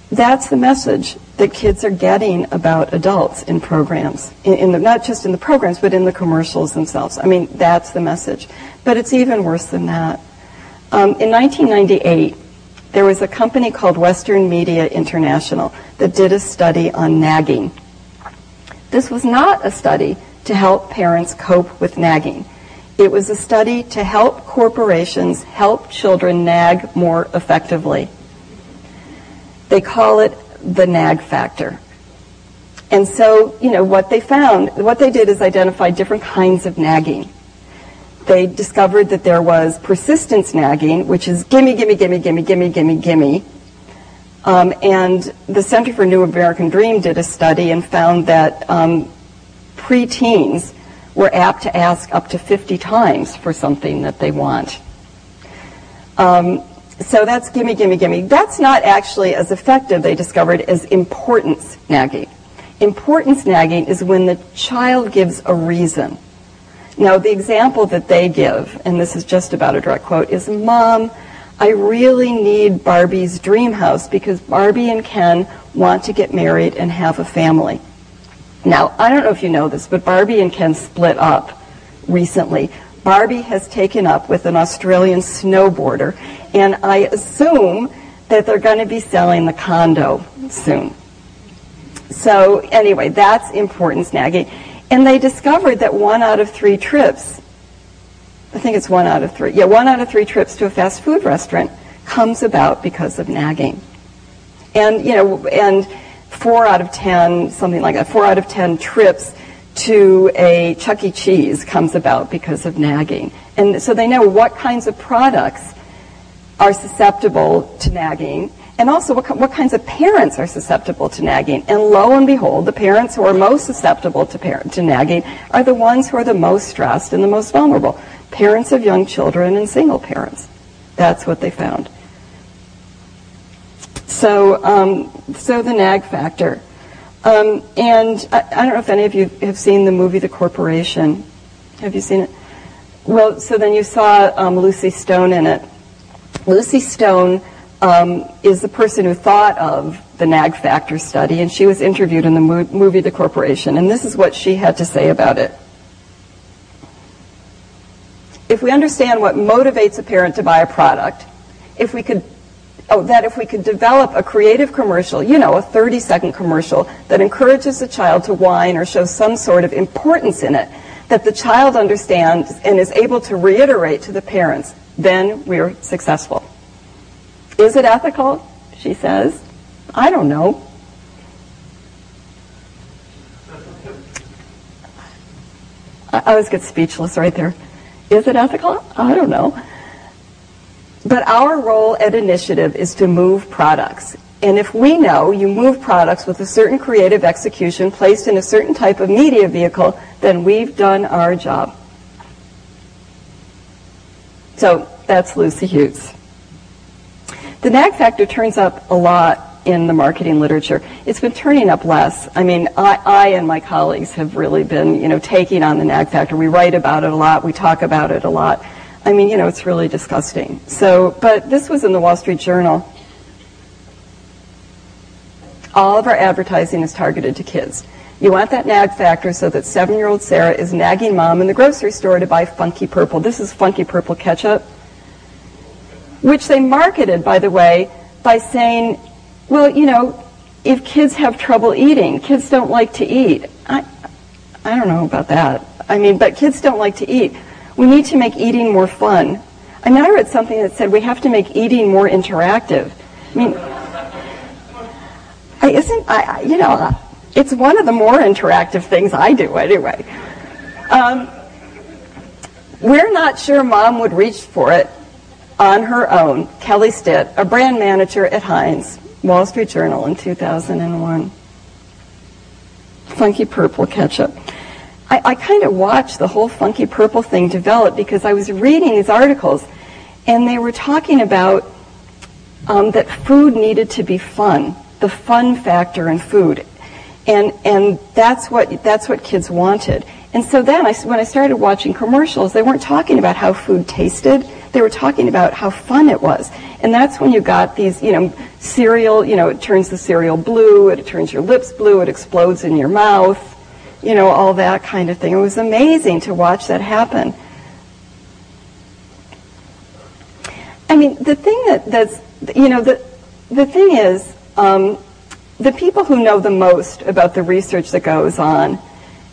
That's the message that kids are getting about adults in programs, not just in the programs, but in the commercials themselves. I mean, that's the message. But it's even worse than that. In 1998, there was a company called Western Media International that did a study on nagging. This was not a study to help parents cope with nagging. It was a study to help corporations help children nag more effectively. They call it the nag factor. And so, you know, what they did is identify different kinds of nagging. They discovered that there was persistence nagging, which is gimme, gimme, gimme, gimme, gimme, gimme, gimme. And the Center for New American Dream did a study and found that preteens were apt to ask up to 50 times for something that they want. So that's gimme, gimme, gimme. That's not actually as effective, they discovered, as importance nagging. Importance nagging is when the child gives a reason. Now, the example that they give, and this is just about a direct quote, is, Mom, I really need Barbie's dream house because Barbie and Ken want to get married and have a family. Now, I don't know if you know this, but Barbie and Ken split up recently. Barbie has taken up with an Australian snowboarder, and I assume that they're going to be selling the condo soon. So anyway, that's importance nagging. And they discovered that 1 out of 3 trips, I think it's 1 out of 3, 1 out of 3 trips to a fast food restaurant comes about because of nagging. And, you know, and 4 out of 10, something like that, 4 out of 10 trips to a Chuck E. Cheese comes about because of nagging. And so they know what kinds of products are susceptible to nagging, and also what kinds of parents are susceptible to nagging. And lo and behold, the parents who are most susceptible to nagging are the ones who are the most stressed and the most vulnerable. Parents of young children and single parents. That's what they found. So, so the nag factor. And I don't know if any of you have seen the movie The Corporation. Have you seen it? Well, so then you saw Lucy Stone in it. Lucy Stone is the person who thought of the nag factor study, and she was interviewed in the movie The Corporation, and this is what she had to say about it. If we understand what motivates a parent to buy a product, if we could develop a creative commercial, you know, a 30-second commercial that encourages the child to whine or shows some sort of importance in it, that the child understands and is able to reiterate to the parents, then we're successful. Is it ethical? She says. I don't know. I always get speechless right there. Is it ethical? I don't know. But our role at Initiative is to move products. And if we know you move products with a certain creative execution placed in a certain type of media vehicle, then we've done our job. So that's Lucy Hughes. The nag factor turns up a lot in the marketing literature. It's been turning up less. I mean, I and my colleagues have really been, taking on the nag factor. We write about it a lot. We talk about it a lot. I mean, it's really disgusting. So, but this was in the Wall Street Journal. All of our advertising is targeted to kids. You want that nag factor so that 7-year-old Sarah is nagging mom in the grocery store to buy Funky Purple. This is Funky Purple ketchup, which they marketed, by the way, by saying, well, if kids have trouble eating, kids don't like to eat. I don't know about that. I mean, but kids don't like to eat. We need to make eating more fun. I mean, I read something that said we have to make eating more interactive. I mean, it's one of the more interactive things I do anyway. We're not sure mom would reach for it on her own. Kelly Stitt, a brand manager at Heinz, Wall Street Journal in 2001. Funky Purple ketchup. I kind of watched the whole Funky Purple thing develop because I was reading these articles and they were talking about that food needed to be fun, the fun factor in food. And that's what kids wanted. And so then when I started watching commercials, they weren't talking about how food tasted. They were talking about how fun it was. And that's when you got these, cereal, it turns the cereal blue, it turns your lips blue, it explodes in your mouth, all that kind of thing. It was amazing to watch that happen. I mean, the thing the thing is, the people who know the most about the research that goes on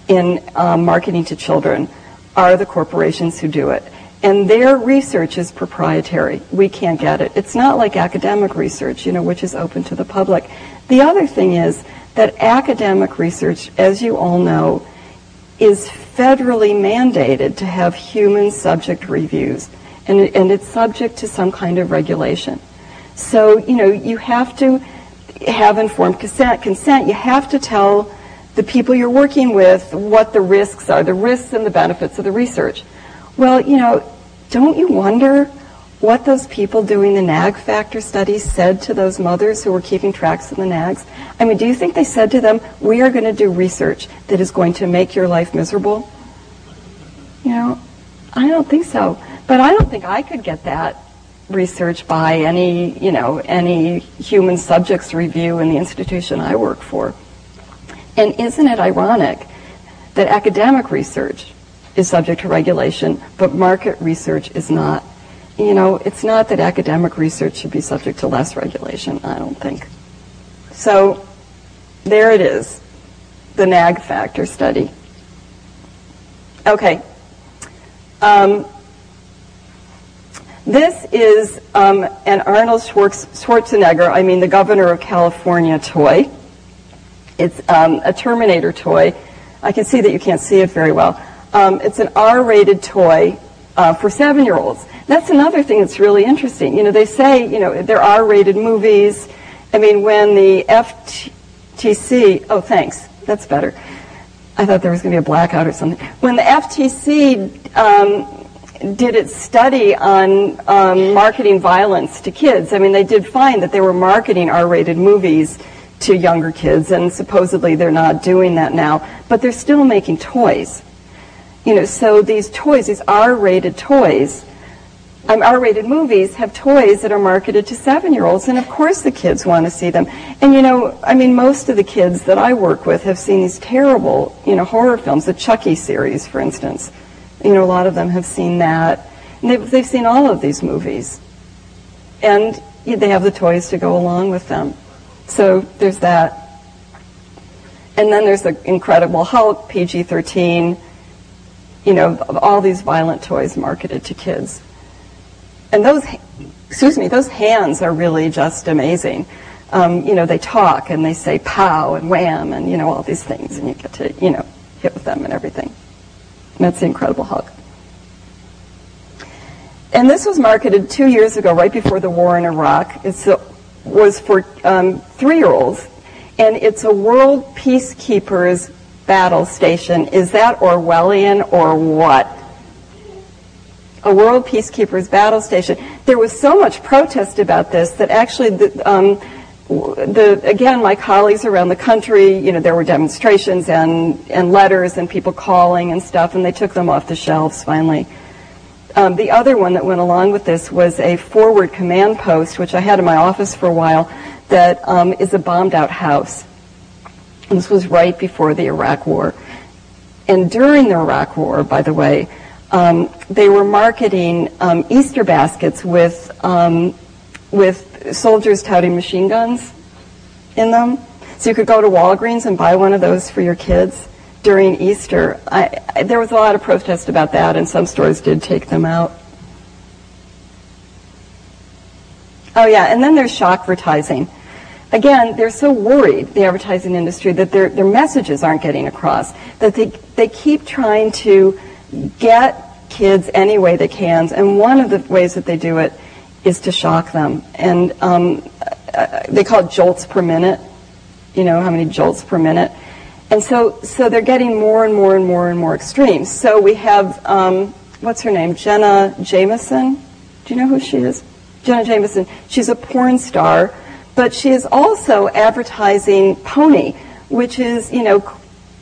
in marketing to children are the corporations who do it. And their research is proprietary. We can't get it. It's not like academic research, which is open to the public. The other thing is that academic research, as you all know, is federally mandated to have human subject reviews. And it's subject to some kind of regulation. So, you have to have informed consent. You have to tell the people you're working with what the risks are, the risks and the benefits of the research. Well, don't you wonder what those people doing the nag factor studies said to those mothers who were keeping tracks of the nags? I mean, do you think they said to them, we are going to do research that is going to make your life miserable? I don't think so. But I don't think I could get that research by any human subjects review in the institution I work for. And isn't it ironic that academic research is subject to regulation, but market research is not? It's not that academic research should be subject to less regulation, I don't think. So there it is, the nag factor study. Okay. This is an Arnold Schwarzenegger, the governor of California toy. It's a Terminator toy. I can see that you can't see it very well. It's an R-rated toy for 7-year-olds. That's another thing that's really interesting. They say, there are R-rated movies. When the FTC, oh, thanks, that's better. I thought there was going to be a blackout or something. When the FTC did its study on marketing violence to kids, they did find that they were marketing R-rated movies to younger kids, and supposedly they're not doing that now, but they're still making toys. So these toys, these R-rated toys, R-rated movies have toys that are marketed to 7-year-olds, and of course the kids want to see them. And most of the kids that I work with have seen these terrible, horror films, the Chucky series, for instance. A lot of them have seen that. And they've seen all of these movies. And they have the toys to go along with them. So there's that. And then there's the Incredible Hulk, PG-13, all these violent toys marketed to kids. And those hands are really just amazing. They talk and they say pow and wham and, all these things, and you get to, hit with them and everything. That's the Incredible Hulk. And this was marketed 2 years ago, right before the war in Iraq. It was for 3-year-olds, and it's a world peacekeepers battle station. Is that Orwellian or what? A world peacekeepers battle station. There was so much protest about this that actually, again, my colleagues around the country, there were demonstrations and letters and people calling and stuff, and they took them off the shelves finally. The other one that went along with this was a forward command post, which I had in my office for a while, that is a bombed-out house. And this was right before the Iraq War. And during the Iraq War, by the way, they were marketing Easter baskets with soldiers touting machine guns in them. So you could go to Walgreens and buy one of those for your kids during Easter. There was a lot of protest about that, and some stores did take them out. Oh yeah, and then there's shockvertising. Again, they're so worried, the advertising industry, that their messages aren't getting across, that they keep trying to get kids any way they can, and one of the ways that they do it is to shock them. And they call it jolts per minute, how many jolts per minute. And so they're getting more and more and more and more extreme. So we have, what's her name, Jenna Jameson. Do you know who she is? Jenna Jameson. She's a porn star, but she is also advertising Pony, which is,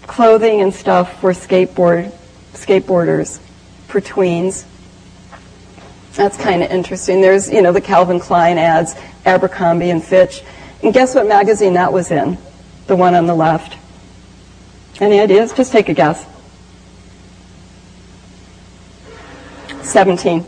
clothing and stuff for skateboarders, for tweens. That's kind of interesting. There's, the Calvin Klein ads, Abercrombie and Fitch. And guess what magazine that was in? The one on the left. Any ideas? Just take a guess. 17.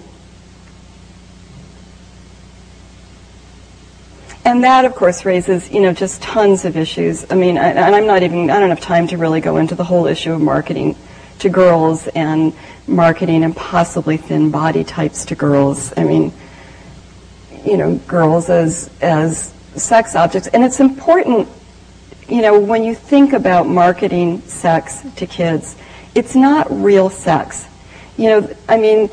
And that, of course, raises, just tons of issues. I mean, and I don't have time to really go into the whole issue of marketing to girls and marketing and possibly thin body types to girls. I mean, girls as sex objects. And it's important, when you think about marketing sex to kids, it's not real sex. The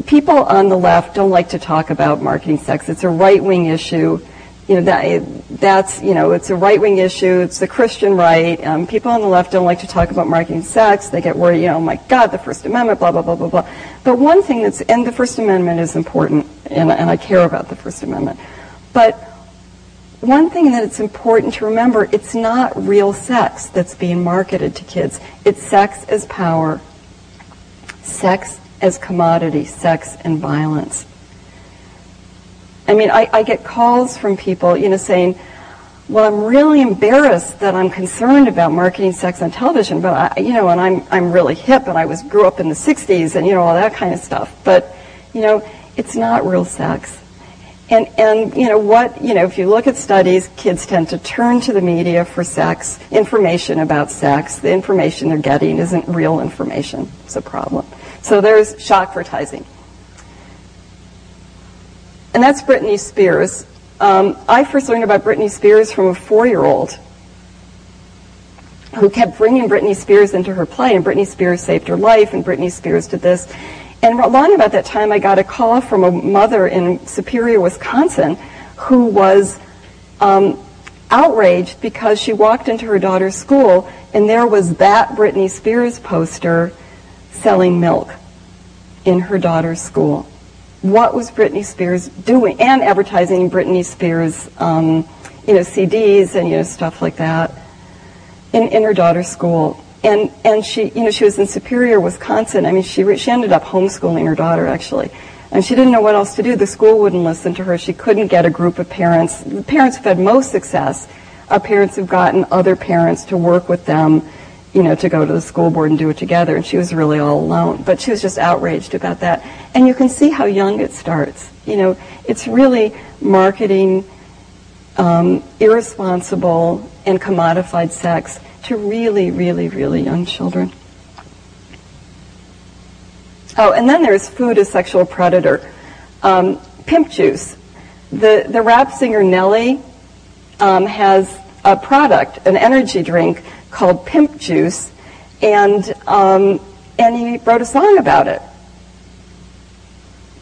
people on the left don't like to talk about marketing sex. It's a right-wing issue. It's a right-wing issue. It's the Christian right. People on the left don't like to talk about marketing sex. They get worried, oh my God, the First Amendment, blah, blah, blah, blah, blah. But one thing and the First Amendment is important, and I care about the First Amendment. But one thing that it's important to remember, it's not real sex that's being marketed to kids. It's sex as power, sex as commodity, sex and violence. I mean, I get calls from people, saying, well, I'm really embarrassed that I'm concerned about marketing sex on television, but and I'm really hip, and I grew up in the 60s, and all that kind of stuff. But it's not real sex. And if you look at studies, kids tend to turn to the media for sex, information about sex. The information they're getting isn't real information. It's a problem. So there's shockvertising. And that's Britney Spears. I first learned about Britney Spears from a 4-year-old who kept bringing Britney Spears into her play, and Britney Spears saved her life, and Britney Spears did this. And along about that time, I got a call from a mother in Superior, Wisconsin, who was outraged because she walked into her daughter's school, and there was that Britney Spears poster selling milk in her daughter's school. What was Britney Spears doing? And advertising Britney Spears, CDs and stuff like that in her daughter's school. And she was in Superior, Wisconsin. I mean, she ended up homeschooling her daughter actually, and she didn't know what else to do. The school wouldn't listen to her. She couldn't get a group of parents. The parents who've had most success are parents who've gotten other parents to work with them, to go to the school board and do it together, and she was really all alone. But she was just outraged about that. And you can see how young it starts. It's really marketing irresponsible and commodified sex to really, really, really young children. Oh, and then there's food as sexual predator. Pimp juice. The rap singer Nelly has a product, an energy drink, called Pimp Juice, and And he wrote a song about it.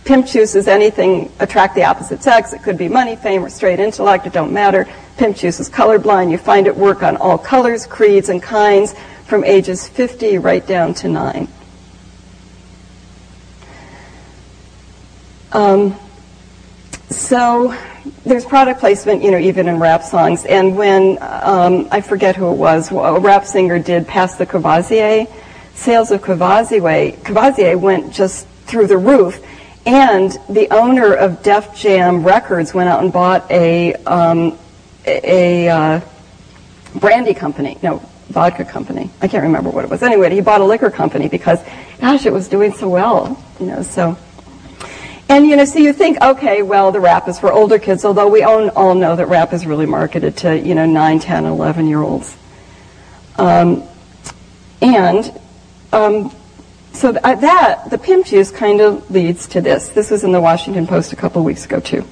Pimp juice is anything attract the opposite sex. It could be money, fame, or straight intellect. It don't matter. Pimp juice is colorblind. You find it work on all colors, creeds, and kinds from ages 50 right down to 9. So there's product placement, even in rap songs. And when, I forget who it was, a rap singer did Pass the Courvoisier, sales of Courvoisier went just through the roof. And the owner of Def Jam Records went out and bought a brandy company, vodka company. I can't remember what it was. Anyway, he bought a liquor company because, gosh, it was doing so well, so. And, so you think, okay, well, the rap is for older kids, although we all know that rap is really marketed to, 9, 10, 11-year-olds. So the pimp juice kind of leads to this. This was in the Washington Post a couple weeks ago, too.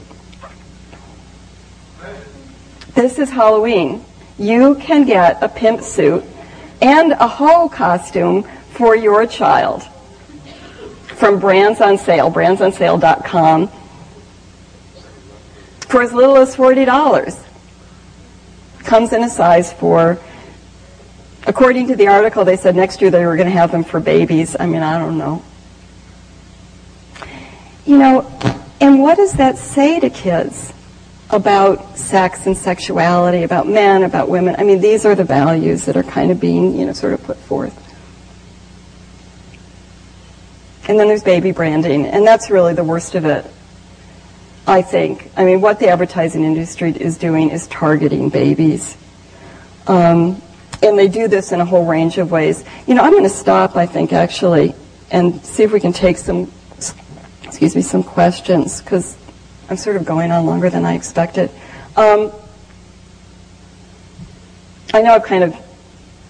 This is Halloween. You can get a pimp suit and a hoe costume for your child from Brands on Sale, brandsonsale.com, for as little as $40. Comes in a size for, according to the article, they said next year they were going to have them for babies. I mean, I don't know. And what does that say to kids about sex and sexuality, about men, about women? I mean, these are the values that are kind of being, sort of put forth. And then there's baby branding, and that's really the worst of it, I think. I mean, what the advertising industry is doing is targeting babies. And they do this in a whole range of ways. I'm going to stop, I think, actually, and see if we can take some questions, because I'm sort of going on longer than I expected. I know I've kind of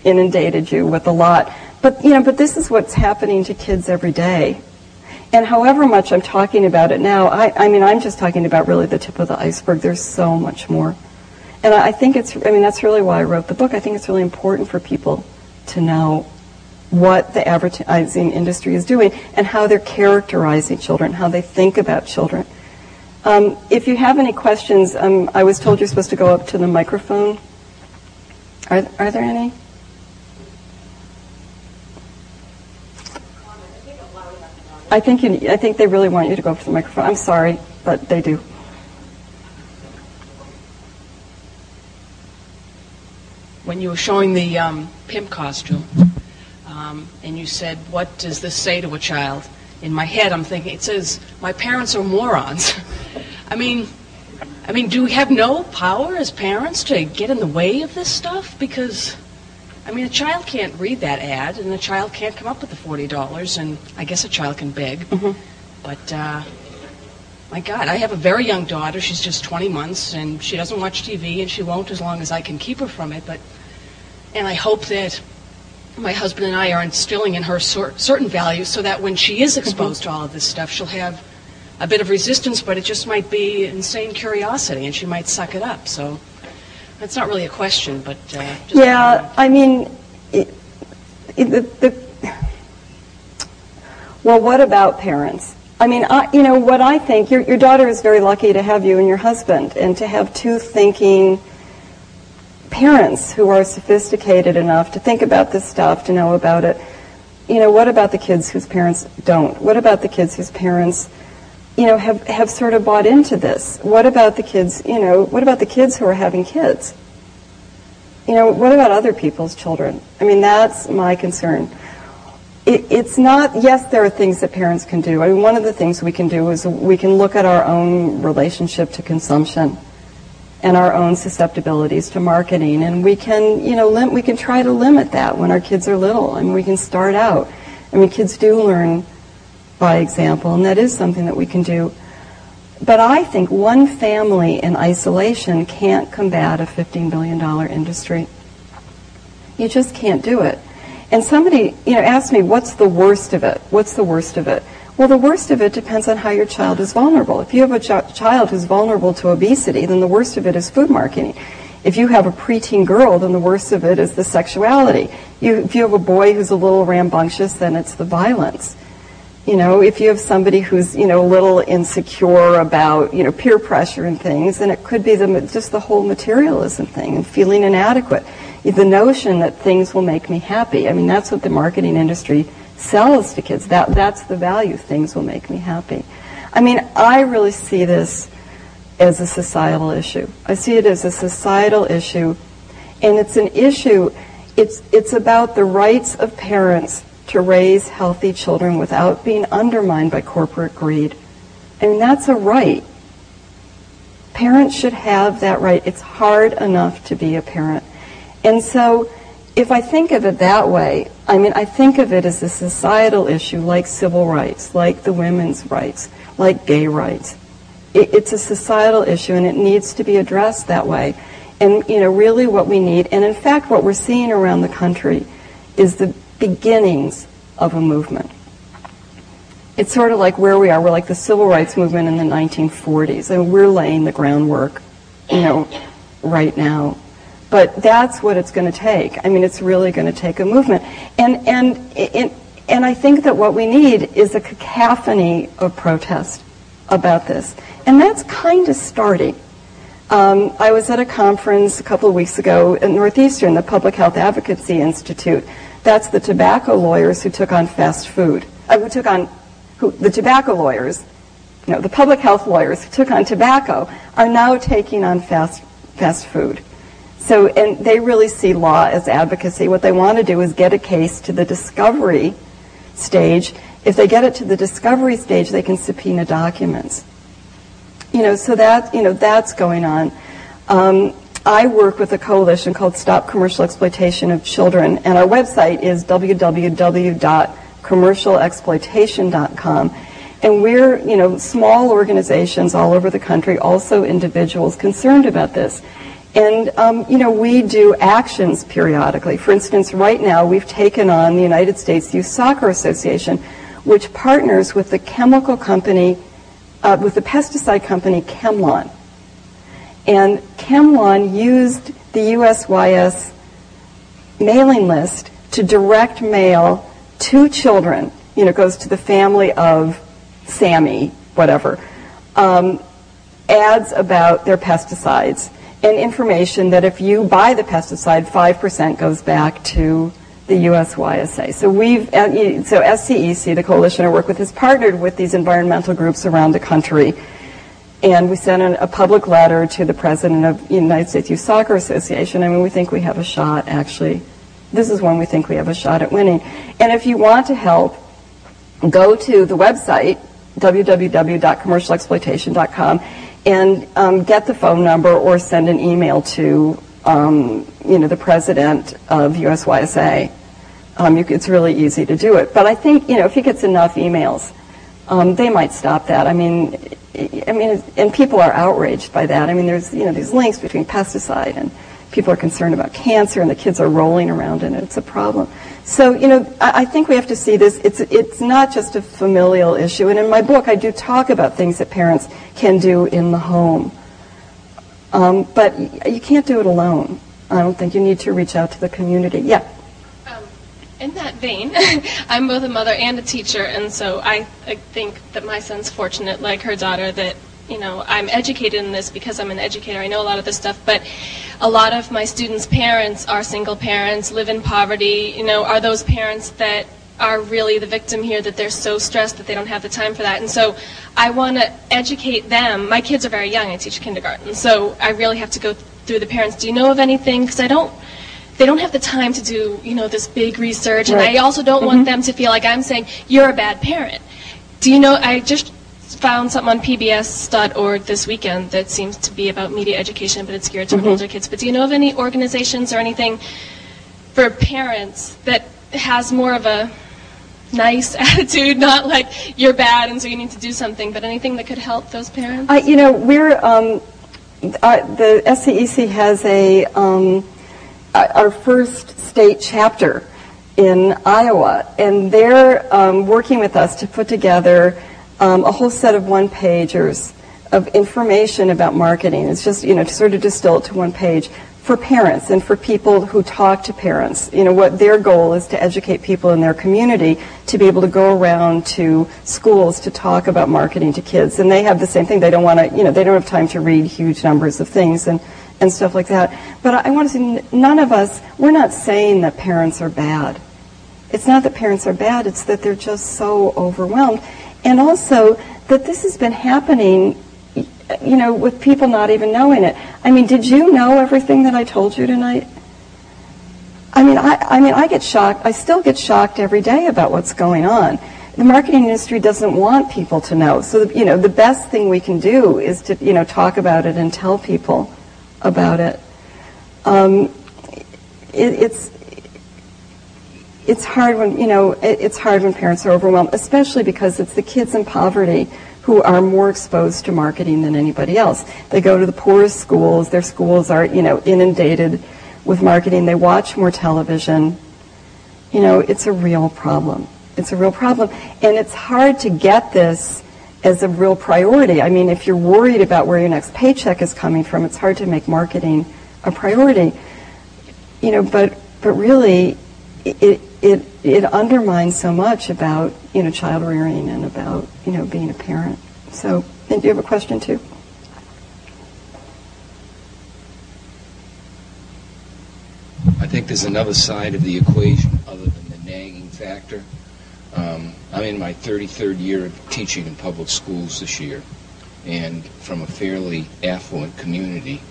inundated you with a lot. But this is what's happening to kids every day. And however much I'm talking about it now, I'm just talking about really the tip of the iceberg. There's so much more. And I think that's really why I wrote the book. I think it's really important for people to know what the advertising industry is doing and how they're characterizing children, how they think about children. If you have any questions, I was told you're supposed to go up to the microphone. Are there any? I think they really want you to go up to the microphone. I'm sorry, but they do. When you were showing the pimp costume, and you said, "What does this say to a child?" In my head, I'm thinking, it says, "My parents are morons." I mean, do we have no power as parents to get in the way of this stuff? Because a child can't read that ad, and a child can't come up with the $40, and I guess a child can beg. Mm-hmm. But, my God, I have a very young daughter. She's just 20 months, and she doesn't watch TV, and she won't as long as I can keep her from it. And I hope that my husband and I are instilling in her certain values so that when she is exposed to all of this stuff, she'll have a bit of resistance, but it just might be insane curiosity, and she might suck it up. So that's not really a question, but just well, what about parents? What I think, your daughter is very lucky to have you and your husband, and to have two thinking parents who are sophisticated enough to think about this stuff, to know about it. What about the kids whose parents don't? What about the kids whose parents, have sort of bought into this? What about the kids, what about the kids who are having kids? What about other people's children? That's my concern. It's not, yes, there are things that parents can do. One of the things we can do is we can look at our own relationship to consumption and our own susceptibilities to marketing, and we can, we can try to limit that when our kids are little. We can start out. Kids do learn by example, and that is something that we can do. But I think one family in isolation can't combat a $15 billion industry. You just can't do it. And somebody, asked me, what's the worst of it? What's the worst of it? Well, the worst of it depends on how your child is vulnerable. If you have a child who's vulnerable to obesity, then the worst of it is food marketing. If you have a preteen girl, then the worst of it is the sexuality. If you have a boy who's a little rambunctious, then it's the violence. If you have somebody who's, a little insecure about, peer pressure and things, then it could be just the whole materialism thing and feeling inadequate. The notion that things will make me happy. I mean, that's what the marketing industry sells to kids. That's the value. Things will make me happy. I mean, I really see this as a societal issue. I see it as a societal issue, and it's an issue, it's about the rights of parents to raise healthy children without being undermined by corporate greed. I mean, that's a right. Parents should have that right. It's hard enough to be a parent. And so, if I think of it that way, I mean, I think of it as a societal issue like civil rights, like the women's rights, like gay rights. It's a societal issue, and it needs to be addressed that way. And, really what we need, and in fact what we're seeing around the country, is the beginnings of a movement. It's sort of like where we are. We're like the civil rights movement in the 1940s, and we're laying the groundwork, right now. But that's what it's going to take. I mean, it's really going to take a movement. And I think that what we need is a cacophony of protest about this. And that's kind of starting. I was at a conference a couple of weeks ago at Northeastern, the Public Health Advocacy Institute. That's the tobacco lawyers who took on fast food. The tobacco lawyers, the public health lawyers who took on tobacco are now taking on fast food. So, and they really see law as advocacy. What they want to do is get a case to the discovery stage. If they get it to the discovery stage, they can subpoena documents. So that's going on. I work with a coalition called Stop Commercial Exploitation of Children, and our website is www.commercialexploitation.com. And we're, small organizations all over the country, also individuals concerned about this. And, we do actions periodically. For instance, right now we've taken on the United States Youth Soccer Association, which partners with the chemical company, with the pesticide company Chemlon. And Chemlon used the USYS mailing list to direct mail to children, it goes to the family of Sammy, whatever, ads about their pesticides and information that if you buy the pesticide, 5% goes back to the USYSA. So SCEC, the coalition I work with, has partnered with these environmental groups around the country. And we sent a public letter to the president of the United States Youth Soccer Association. I mean, we think we have a shot, actually. This is when we think we have a shot at winning. And if you want to help, go to the website, www.commercialexploitation.com, and get the phone number or send an email to, the president of USYSA. It's really easy to do it. But I think, if he gets enough emails, they might stop that. I mean, and people are outraged by that. I mean, there's, these links between pesticide and people are concerned about cancer and the kids are rolling around in it. It's a problem. So, I think we have to see this. It's not just a familial issue. And in my book, I do talk about things that parents can do in the home. But you can't do it alone. I don't think. You need to reach out to the community. Yeah. In that vein, I'm both a mother and a teacher, and so I think that my son's fortunate, like her daughter, that I'm educated in this because I'm an educator. I know a lot of this stuff, but a lot of my students' parents are single parents, live in poverty, are those parents that are really the victim here, that they're so stressed that they don't have the time for that. And so I want to educate them. My kids are very young. I teach kindergarten, so I really have to go through the parents. Do you know of anything? Because they don't have the time to do, this big research, and I also don't want them to feel like I'm saying, you're a bad parent. Do you know, I just found something on pbs.org this weekend that seems to be about media education, but it's geared to older kids. But do you know of any organizations or anything for parents that has more of a nice attitude, not like you're bad and so you need to do something, but anything that could help those parents? The SCEC has our first state chapter in Iowa, and they're working with us to put together a whole set of one-pagers of information about marketing. It's just, to sort of distill it to one page for parents and for people who talk to parents. What their goal is to educate people in their community to be able to go around to schools to talk about marketing to kids. And they have the same thing. They don't want to, they don't have time to read huge numbers of things and stuff like that. But I want to say none of us, we're not saying that parents are bad. It's not that parents are bad, it's that they're just so overwhelmed. And also that this has been happening with people not even knowing it. I mean, did you know everything that I told you tonight? I get shocked. I still get shocked every day about what's going on. The marketing industry doesn't want people to know. So, the best thing we can do is to, talk about it and tell people about it. It's hard when, it's hard when parents are overwhelmed, especially because it's the kids in poverty who are more exposed to marketing than anybody else. They go to the poorest schools. Their schools are, inundated with marketing. They watch more television. It's a real problem. It's a real problem. And it's hard to get this as a real priority. I mean, if you're worried about where your next paycheck is coming from, it's hard to make marketing a priority. But really, it undermines so much about child rearing and about being a parent. So, and do you have a question too? I think there's another side of the equation other than the nagging factor. I'm in my 33rd year of teaching in public schools this year, and from a fairly affluent community.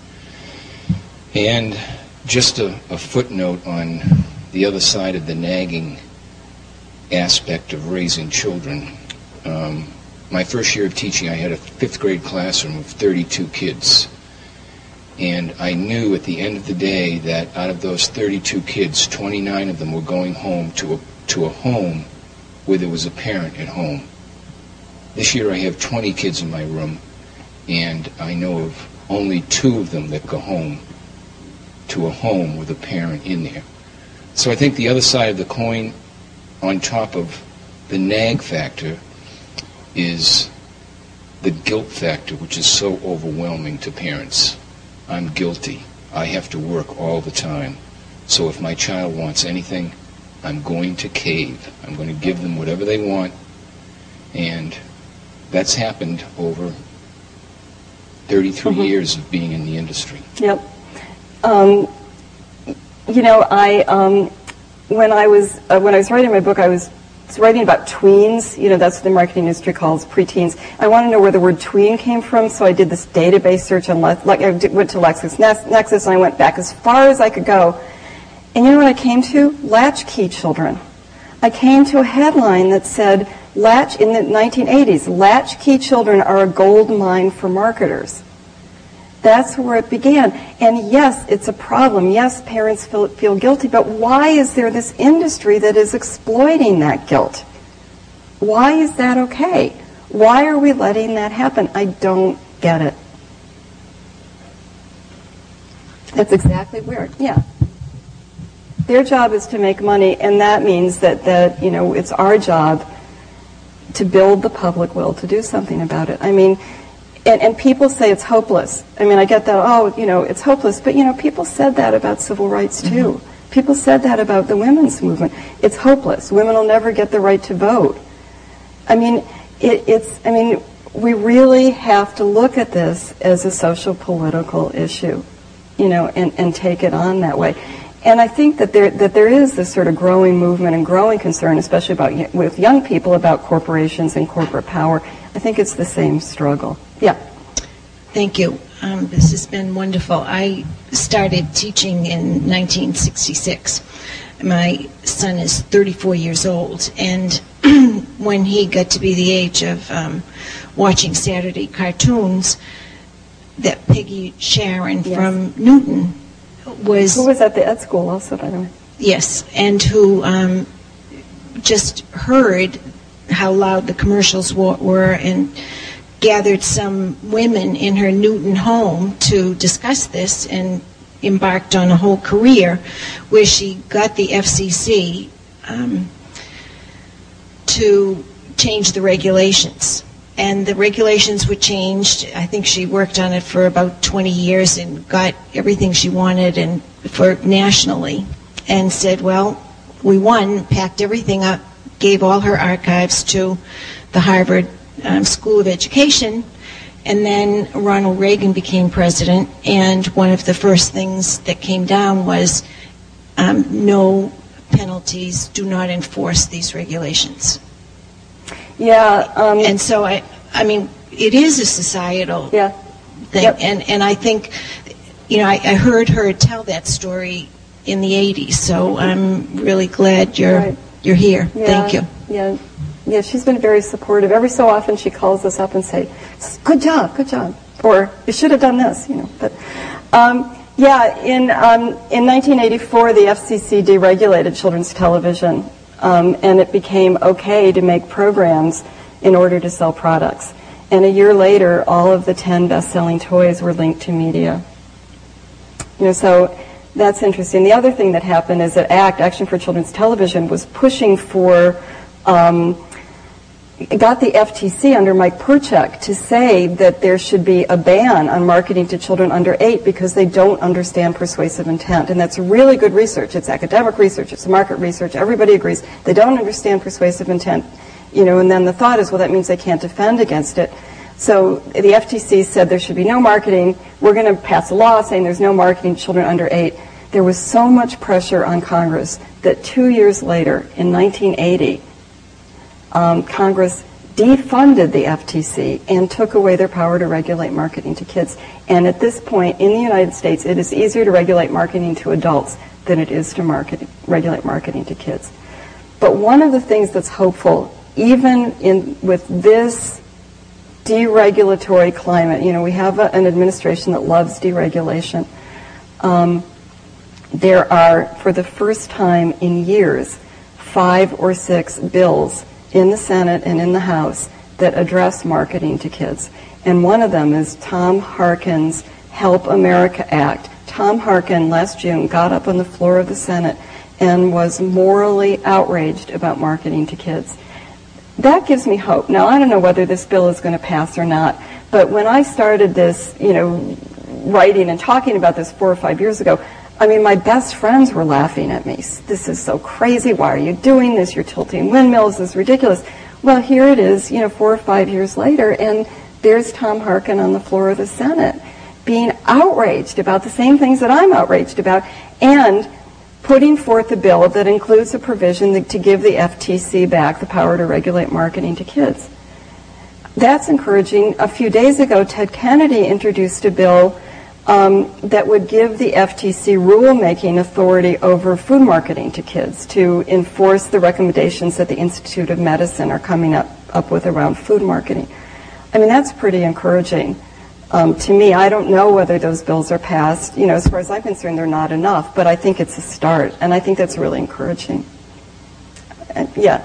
And just a footnote on the other side of the nagging aspect of raising children. My first year of teaching, I had a 5th grade classroom of 32 kids. And I knew at the end of the day that out of those 32 kids, 29 of them were going home to a home where there was a parent at home. This year I have 20 kids in my room, and I know of only 2 of them that go home to a home with a parent in there. So I think the other side of the coin, on top of the nag factor, is the guilt factor, which is so overwhelming to parents. I'm guilty. I have to work all the time. So if my child wants anything, I'm going to cave. I'm going to give them whatever they want. And that's happened over 33 years of being in the industry. Yep. When I was writing my book, I was writing about tweens. That's what the marketing industry calls preteens. I want to know where the word tween came from, so I did this database search on, I went to LexisNexis, and I went back as far as I could go. And you know what I came to? Latchkey children. I came to a headline that said, in the 1980s, latchkey children are a gold mine for marketers. That's where it began. And yes, it's a problem. Yes, parents feel guilty, but why is there this industry that is exploiting that guilt? Why is that okay? Why are we letting that happen? I don't get it. That's exactly weird. Yeah. Their job is to make money, and that means that it's our job to build the public will to do something about it. I mean, and people say it's hopeless. I mean, I get that, it's hopeless. But, people said that about civil rights, too. Mm-hmm. People said that about the women's movement. It's hopeless. Women will never get the right to vote. I mean, we really have to look at this as a social political issue, and take it on that way. And I think that there is this sort of growing movement and growing concern, especially with young people, about corporations and corporate power. I think it's the same struggle. Yeah. Thank you. This has been wonderful. I started teaching in 1966. My son is 34 years old, and when he got to be the age of watching Saturday cartoons, that Peggy Sharon from Newton was... Who was at the ed school also, by the way. Yes, and who just heard how loud the commercials were and gathered some women in her Newton home to discuss this and embarked on a whole career where she got the FCC to change the regulations. and the regulations were changed. I think she worked on it for about 20 years and got everything she wanted and for nationally, and said, well, we won, packed everything up, gave all her archives to the Harvard School of Education, and then Ronald Reagan became president, and one of the first things that came down was no penalties, do not enforce these regulations. Yeah. And so, I mean, it is a societal thing. Yep. And I think, you know, I heard her tell that story in the 80s, so I'm really glad you're here. Yeah. Thank you. Yeah, she's been very supportive. Every so often she calls us up and says, good job, or you should have done this, you know. But in 1984, the FCC deregulated children's television, and it became okay to make programs in order to sell products. And a year later, all of the 10 best-selling toys were linked to media. You know, so that's interesting. The other thing that happened is that ACT, Action for Children's Television, was pushing for, got the FTC under Mike Perchek to say that there should be a ban on marketing to children under 8 because they don't understand persuasive intent. And that's really good research. It's academic research. It's market research. Everybody agrees. They don't understand persuasive intent. You know, and then the thought is, well, that means they can't defend against it. So the FTC said there should be no marketing. We're going to pass a law saying there's no marketing to children under 8. There was so much pressure on Congress that 2 years later, in 1980, Congress defunded the FTC and took away their power to regulate marketing to kids. And at this point, in the United States, it is easier to regulate marketing to adults than it is to regulate marketing to kids. But one of the things that's hopeful, even with this deregulatory climate, you know, we have an administration that loves deregulation. There are, for the first time in years, 5 or 6 bills in the Senate and in the House that address marketing to kids. And one of them is Tom Harkin's Help America Act. Tom Harkin, last June, got up on the floor of the Senate and was morally outraged about marketing to kids. That gives me hope. Now, I don't know whether this bill is going to pass or not, but when I started this, you know, writing and talking about this 4 or 5 years ago, I mean, my best friends were laughing at me. This is so crazy. Why are you doing this? You're tilting windmills. This is ridiculous. Well, here it is, you know, 4 or 5 years later, and there's Tom Harkin on the floor of the Senate being outraged about the same things that I'm outraged about, and putting forth a bill that includes a provision to give the FTC back the power to regulate marketing to kids. That's encouraging. A few days ago, Ted Kennedy introduced a bill that would give the FTC rulemaking authority over food marketing to kids to enforce the recommendations that the Institute of Medicine are coming up with around food marketing. I mean, that's pretty encouraging. To me, I don't know whether those bills are passed. You know, as far as I'm concerned, they're not enough, but I think it's a start, and I think that's really encouraging. Yeah.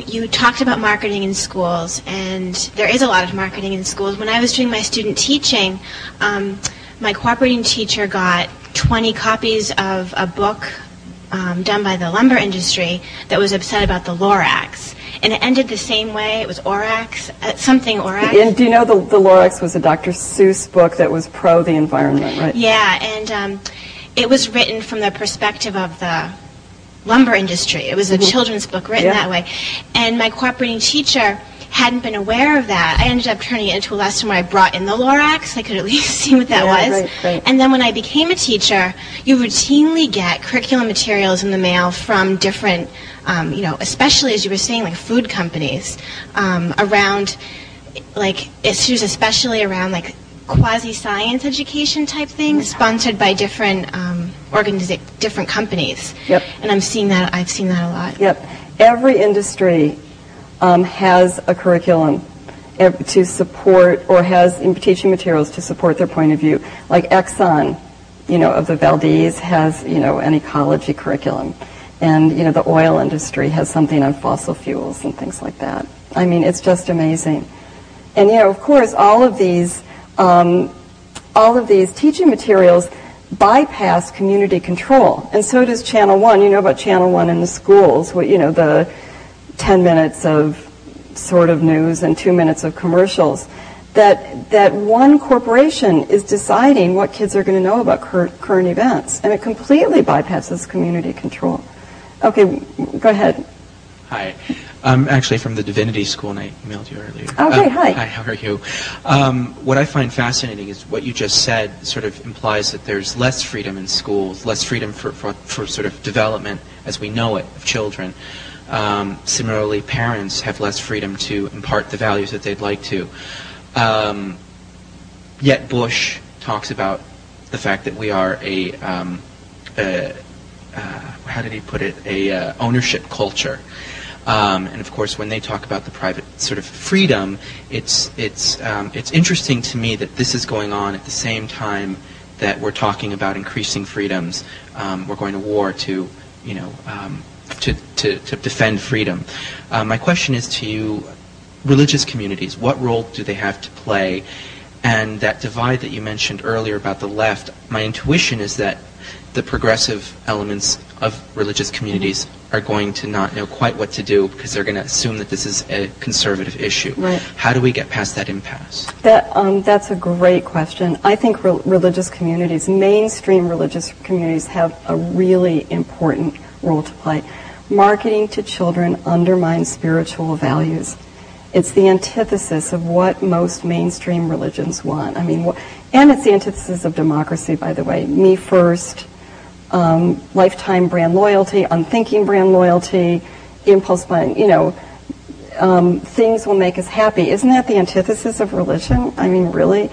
You talked about marketing in schools, and there is a lot of marketing in schools. When I was doing my student teaching, my cooperating teacher got 20 copies of a book done by the lumber industry that was upset about the Lorax. And it ended the same way. It was Orax, something Orax. And do you know the Lorax was a Dr. Seuss book that was pro the environment, right? Yeah, and it was written from the perspective of the lumber industry. It was a children's book written that way. And my cooperating teacher hadn't been aware of that. I ended up turning it into a lesson where I brought in the Lorax. I could at least see what that was. Right. And then when I became a teacher, you routinely get curriculum materials in the mail from different, you know, especially as you were saying, like food companies, around, like, issues especially around, like, quasi-science education type things, sponsored by different different companies. Yep. And I've seen that a lot. Yep. Every industry has a curriculum to support, or has teaching materials to support their point of view. Like Exxon, you know, of the Valdez has, you know, an ecology curriculum. And, you know, the oil industry has something on fossil fuels and things like that. I mean, it's just amazing. And, you know, of course, all of these teaching materials bypass community control, and so does Channel 1. You know about Channel 1 in the schools, you know, the 10 minutes of sort of news and 2 minutes of commercials, that one corporation is deciding what kids are going to know about current events, and it completely bypasses community control. Okay, go ahead. Hi. I'm actually from the Divinity School, and I emailed you earlier. Okay, hi. Hi, how are you? What I find fascinating is what you just said sort of implies that there's less freedom in schools, less freedom for sort of development as we know it of children. Similarly, parents have less freedom to impart the values that they'd like to. Yet Bush talks about the fact that we are how did he put it, a ownership culture. And of course, when they talk about the private sort of freedom, it's interesting to me that this is going on at the same time that we're talking about increasing freedoms. We're going to war to, to defend freedom. My question is to you, religious communities, what role do they have to play? And that divide that you mentioned earlier about the left, my intuition is that the progressive elements of religious communities are going to not know quite what to do because they're going to assume that this is a conservative issue. Right. How do we get past that impasse? That's a great question. I think religious communities, mainstream religious communities, have a really important role to play. Marketing to children undermines spiritual values. It's the antithesis of what most mainstream religions want. I mean, and it's the antithesis of democracy, by the way. Me first, lifetime brand loyalty, unthinking brand loyalty, impulse buying, things will make us happy. Isn't that the antithesis of religion? I mean, really?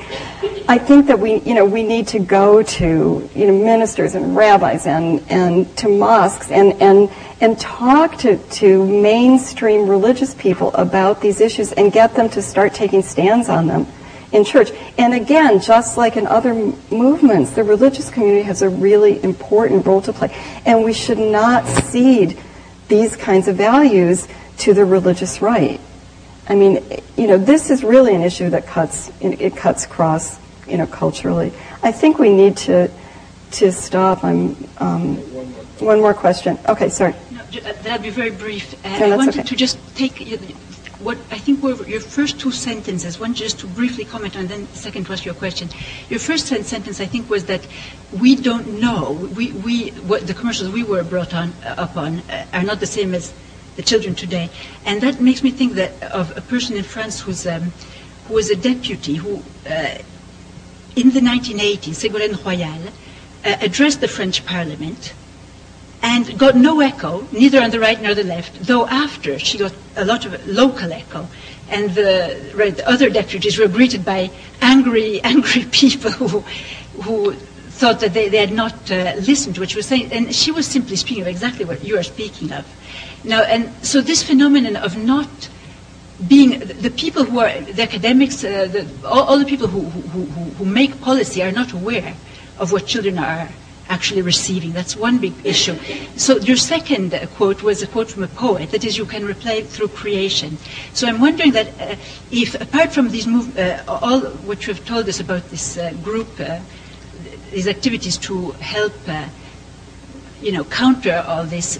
I think that we need to go to, ministers and rabbis and to mosques and talk to mainstream religious people about these issues and get them to start taking stands on them in church. And again, just like in other movements, the religious community has a really important role to play. And we should not cede these kinds of values to the religious right. I mean, this is really an issue that cuts cross, culturally. I think we need to stop. One more question. Okay, sorry. No, that'll be very brief. No, I wanted okay. to just take what I think were your first two sentences. One, just to briefly comment, and then the second was your question. Your first sentence, I think, was that we don't know. What the commercials we were brought up on are not the same as the children today, and that makes me think that of a person in France who was a deputy who, in the 1980s, Ségolène Royal, addressed the French Parliament and got no echo, neither on the right nor the left, though after she got a lot of local echo. And the other deputies were greeted by angry people who thought that they had not listened to what she was saying. And she was simply speaking of exactly what you are speaking of. Now, and so this phenomenon of not being, the people who are, the academics, all the people who make policy are not aware of what children are actually receiving. That's one big issue. So your second quote was a quote from a poet, that is, you can reply through creation. So I'm wondering that if, apart from these all what you have told us about this group, these activities to help, counter all this,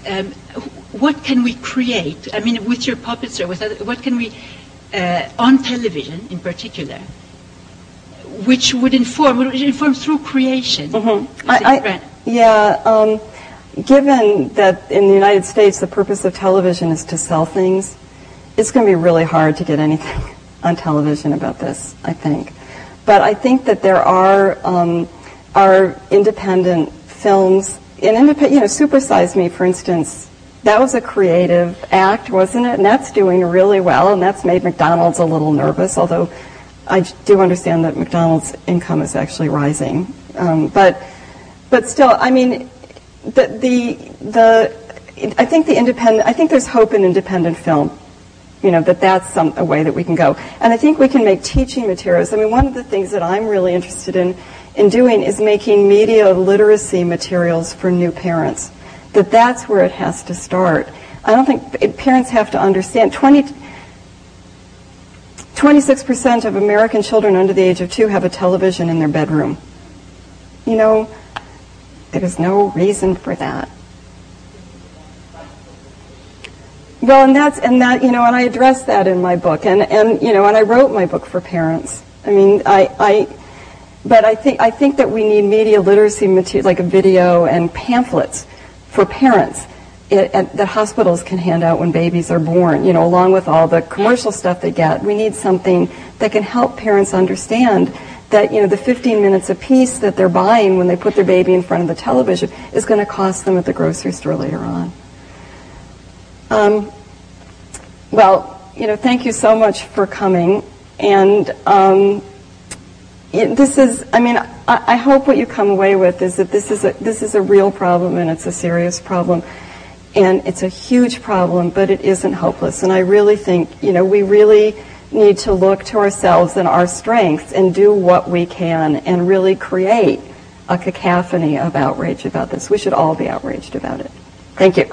what can we create? I mean, with your puppets or with other, what can we, on television in particular, which would inform through creation? Mm-hmm. Given that in the United States the purpose of television is to sell things, it's going to be really hard to get anything on television about this, I think. But I think that there are independent films, Super Size Me, for instance. That was a creative act, wasn't it? And that's doing really well, and that's made McDonald's a little nervous, although I do understand that McDonald's income is actually rising. But still, I mean, I think there's hope in independent film. That's a way that we can go. And I think we can make teaching materials. I mean, one of the things that I'm really interested in doing is making media literacy materials for new parents. That's where it has to start. I don't think parents have to understand. 26% of American children under the age of 2 have a television in their bedroom. There's no reason for that. Well, and I address that in my book, and I wrote my book for parents. I mean, but I think that we need media literacy material, like a video and pamphlets for parents that hospitals can hand out when babies are born, along with all the commercial stuff they get. We need something that can help parents understand that, the 15 minutes apiece that they're buying when they put their baby in front of the television is going to cost them at the grocery store later on. Thank you so much for coming. And I hope what you come away with is that this is a real problem, and it's a serious problem. And it's a huge problem, but it isn't hopeless. And I really think, we really need to look to ourselves and our strengths and do what we can and really create a cacophony of outrage about this. We should all be outraged about it. Thank you.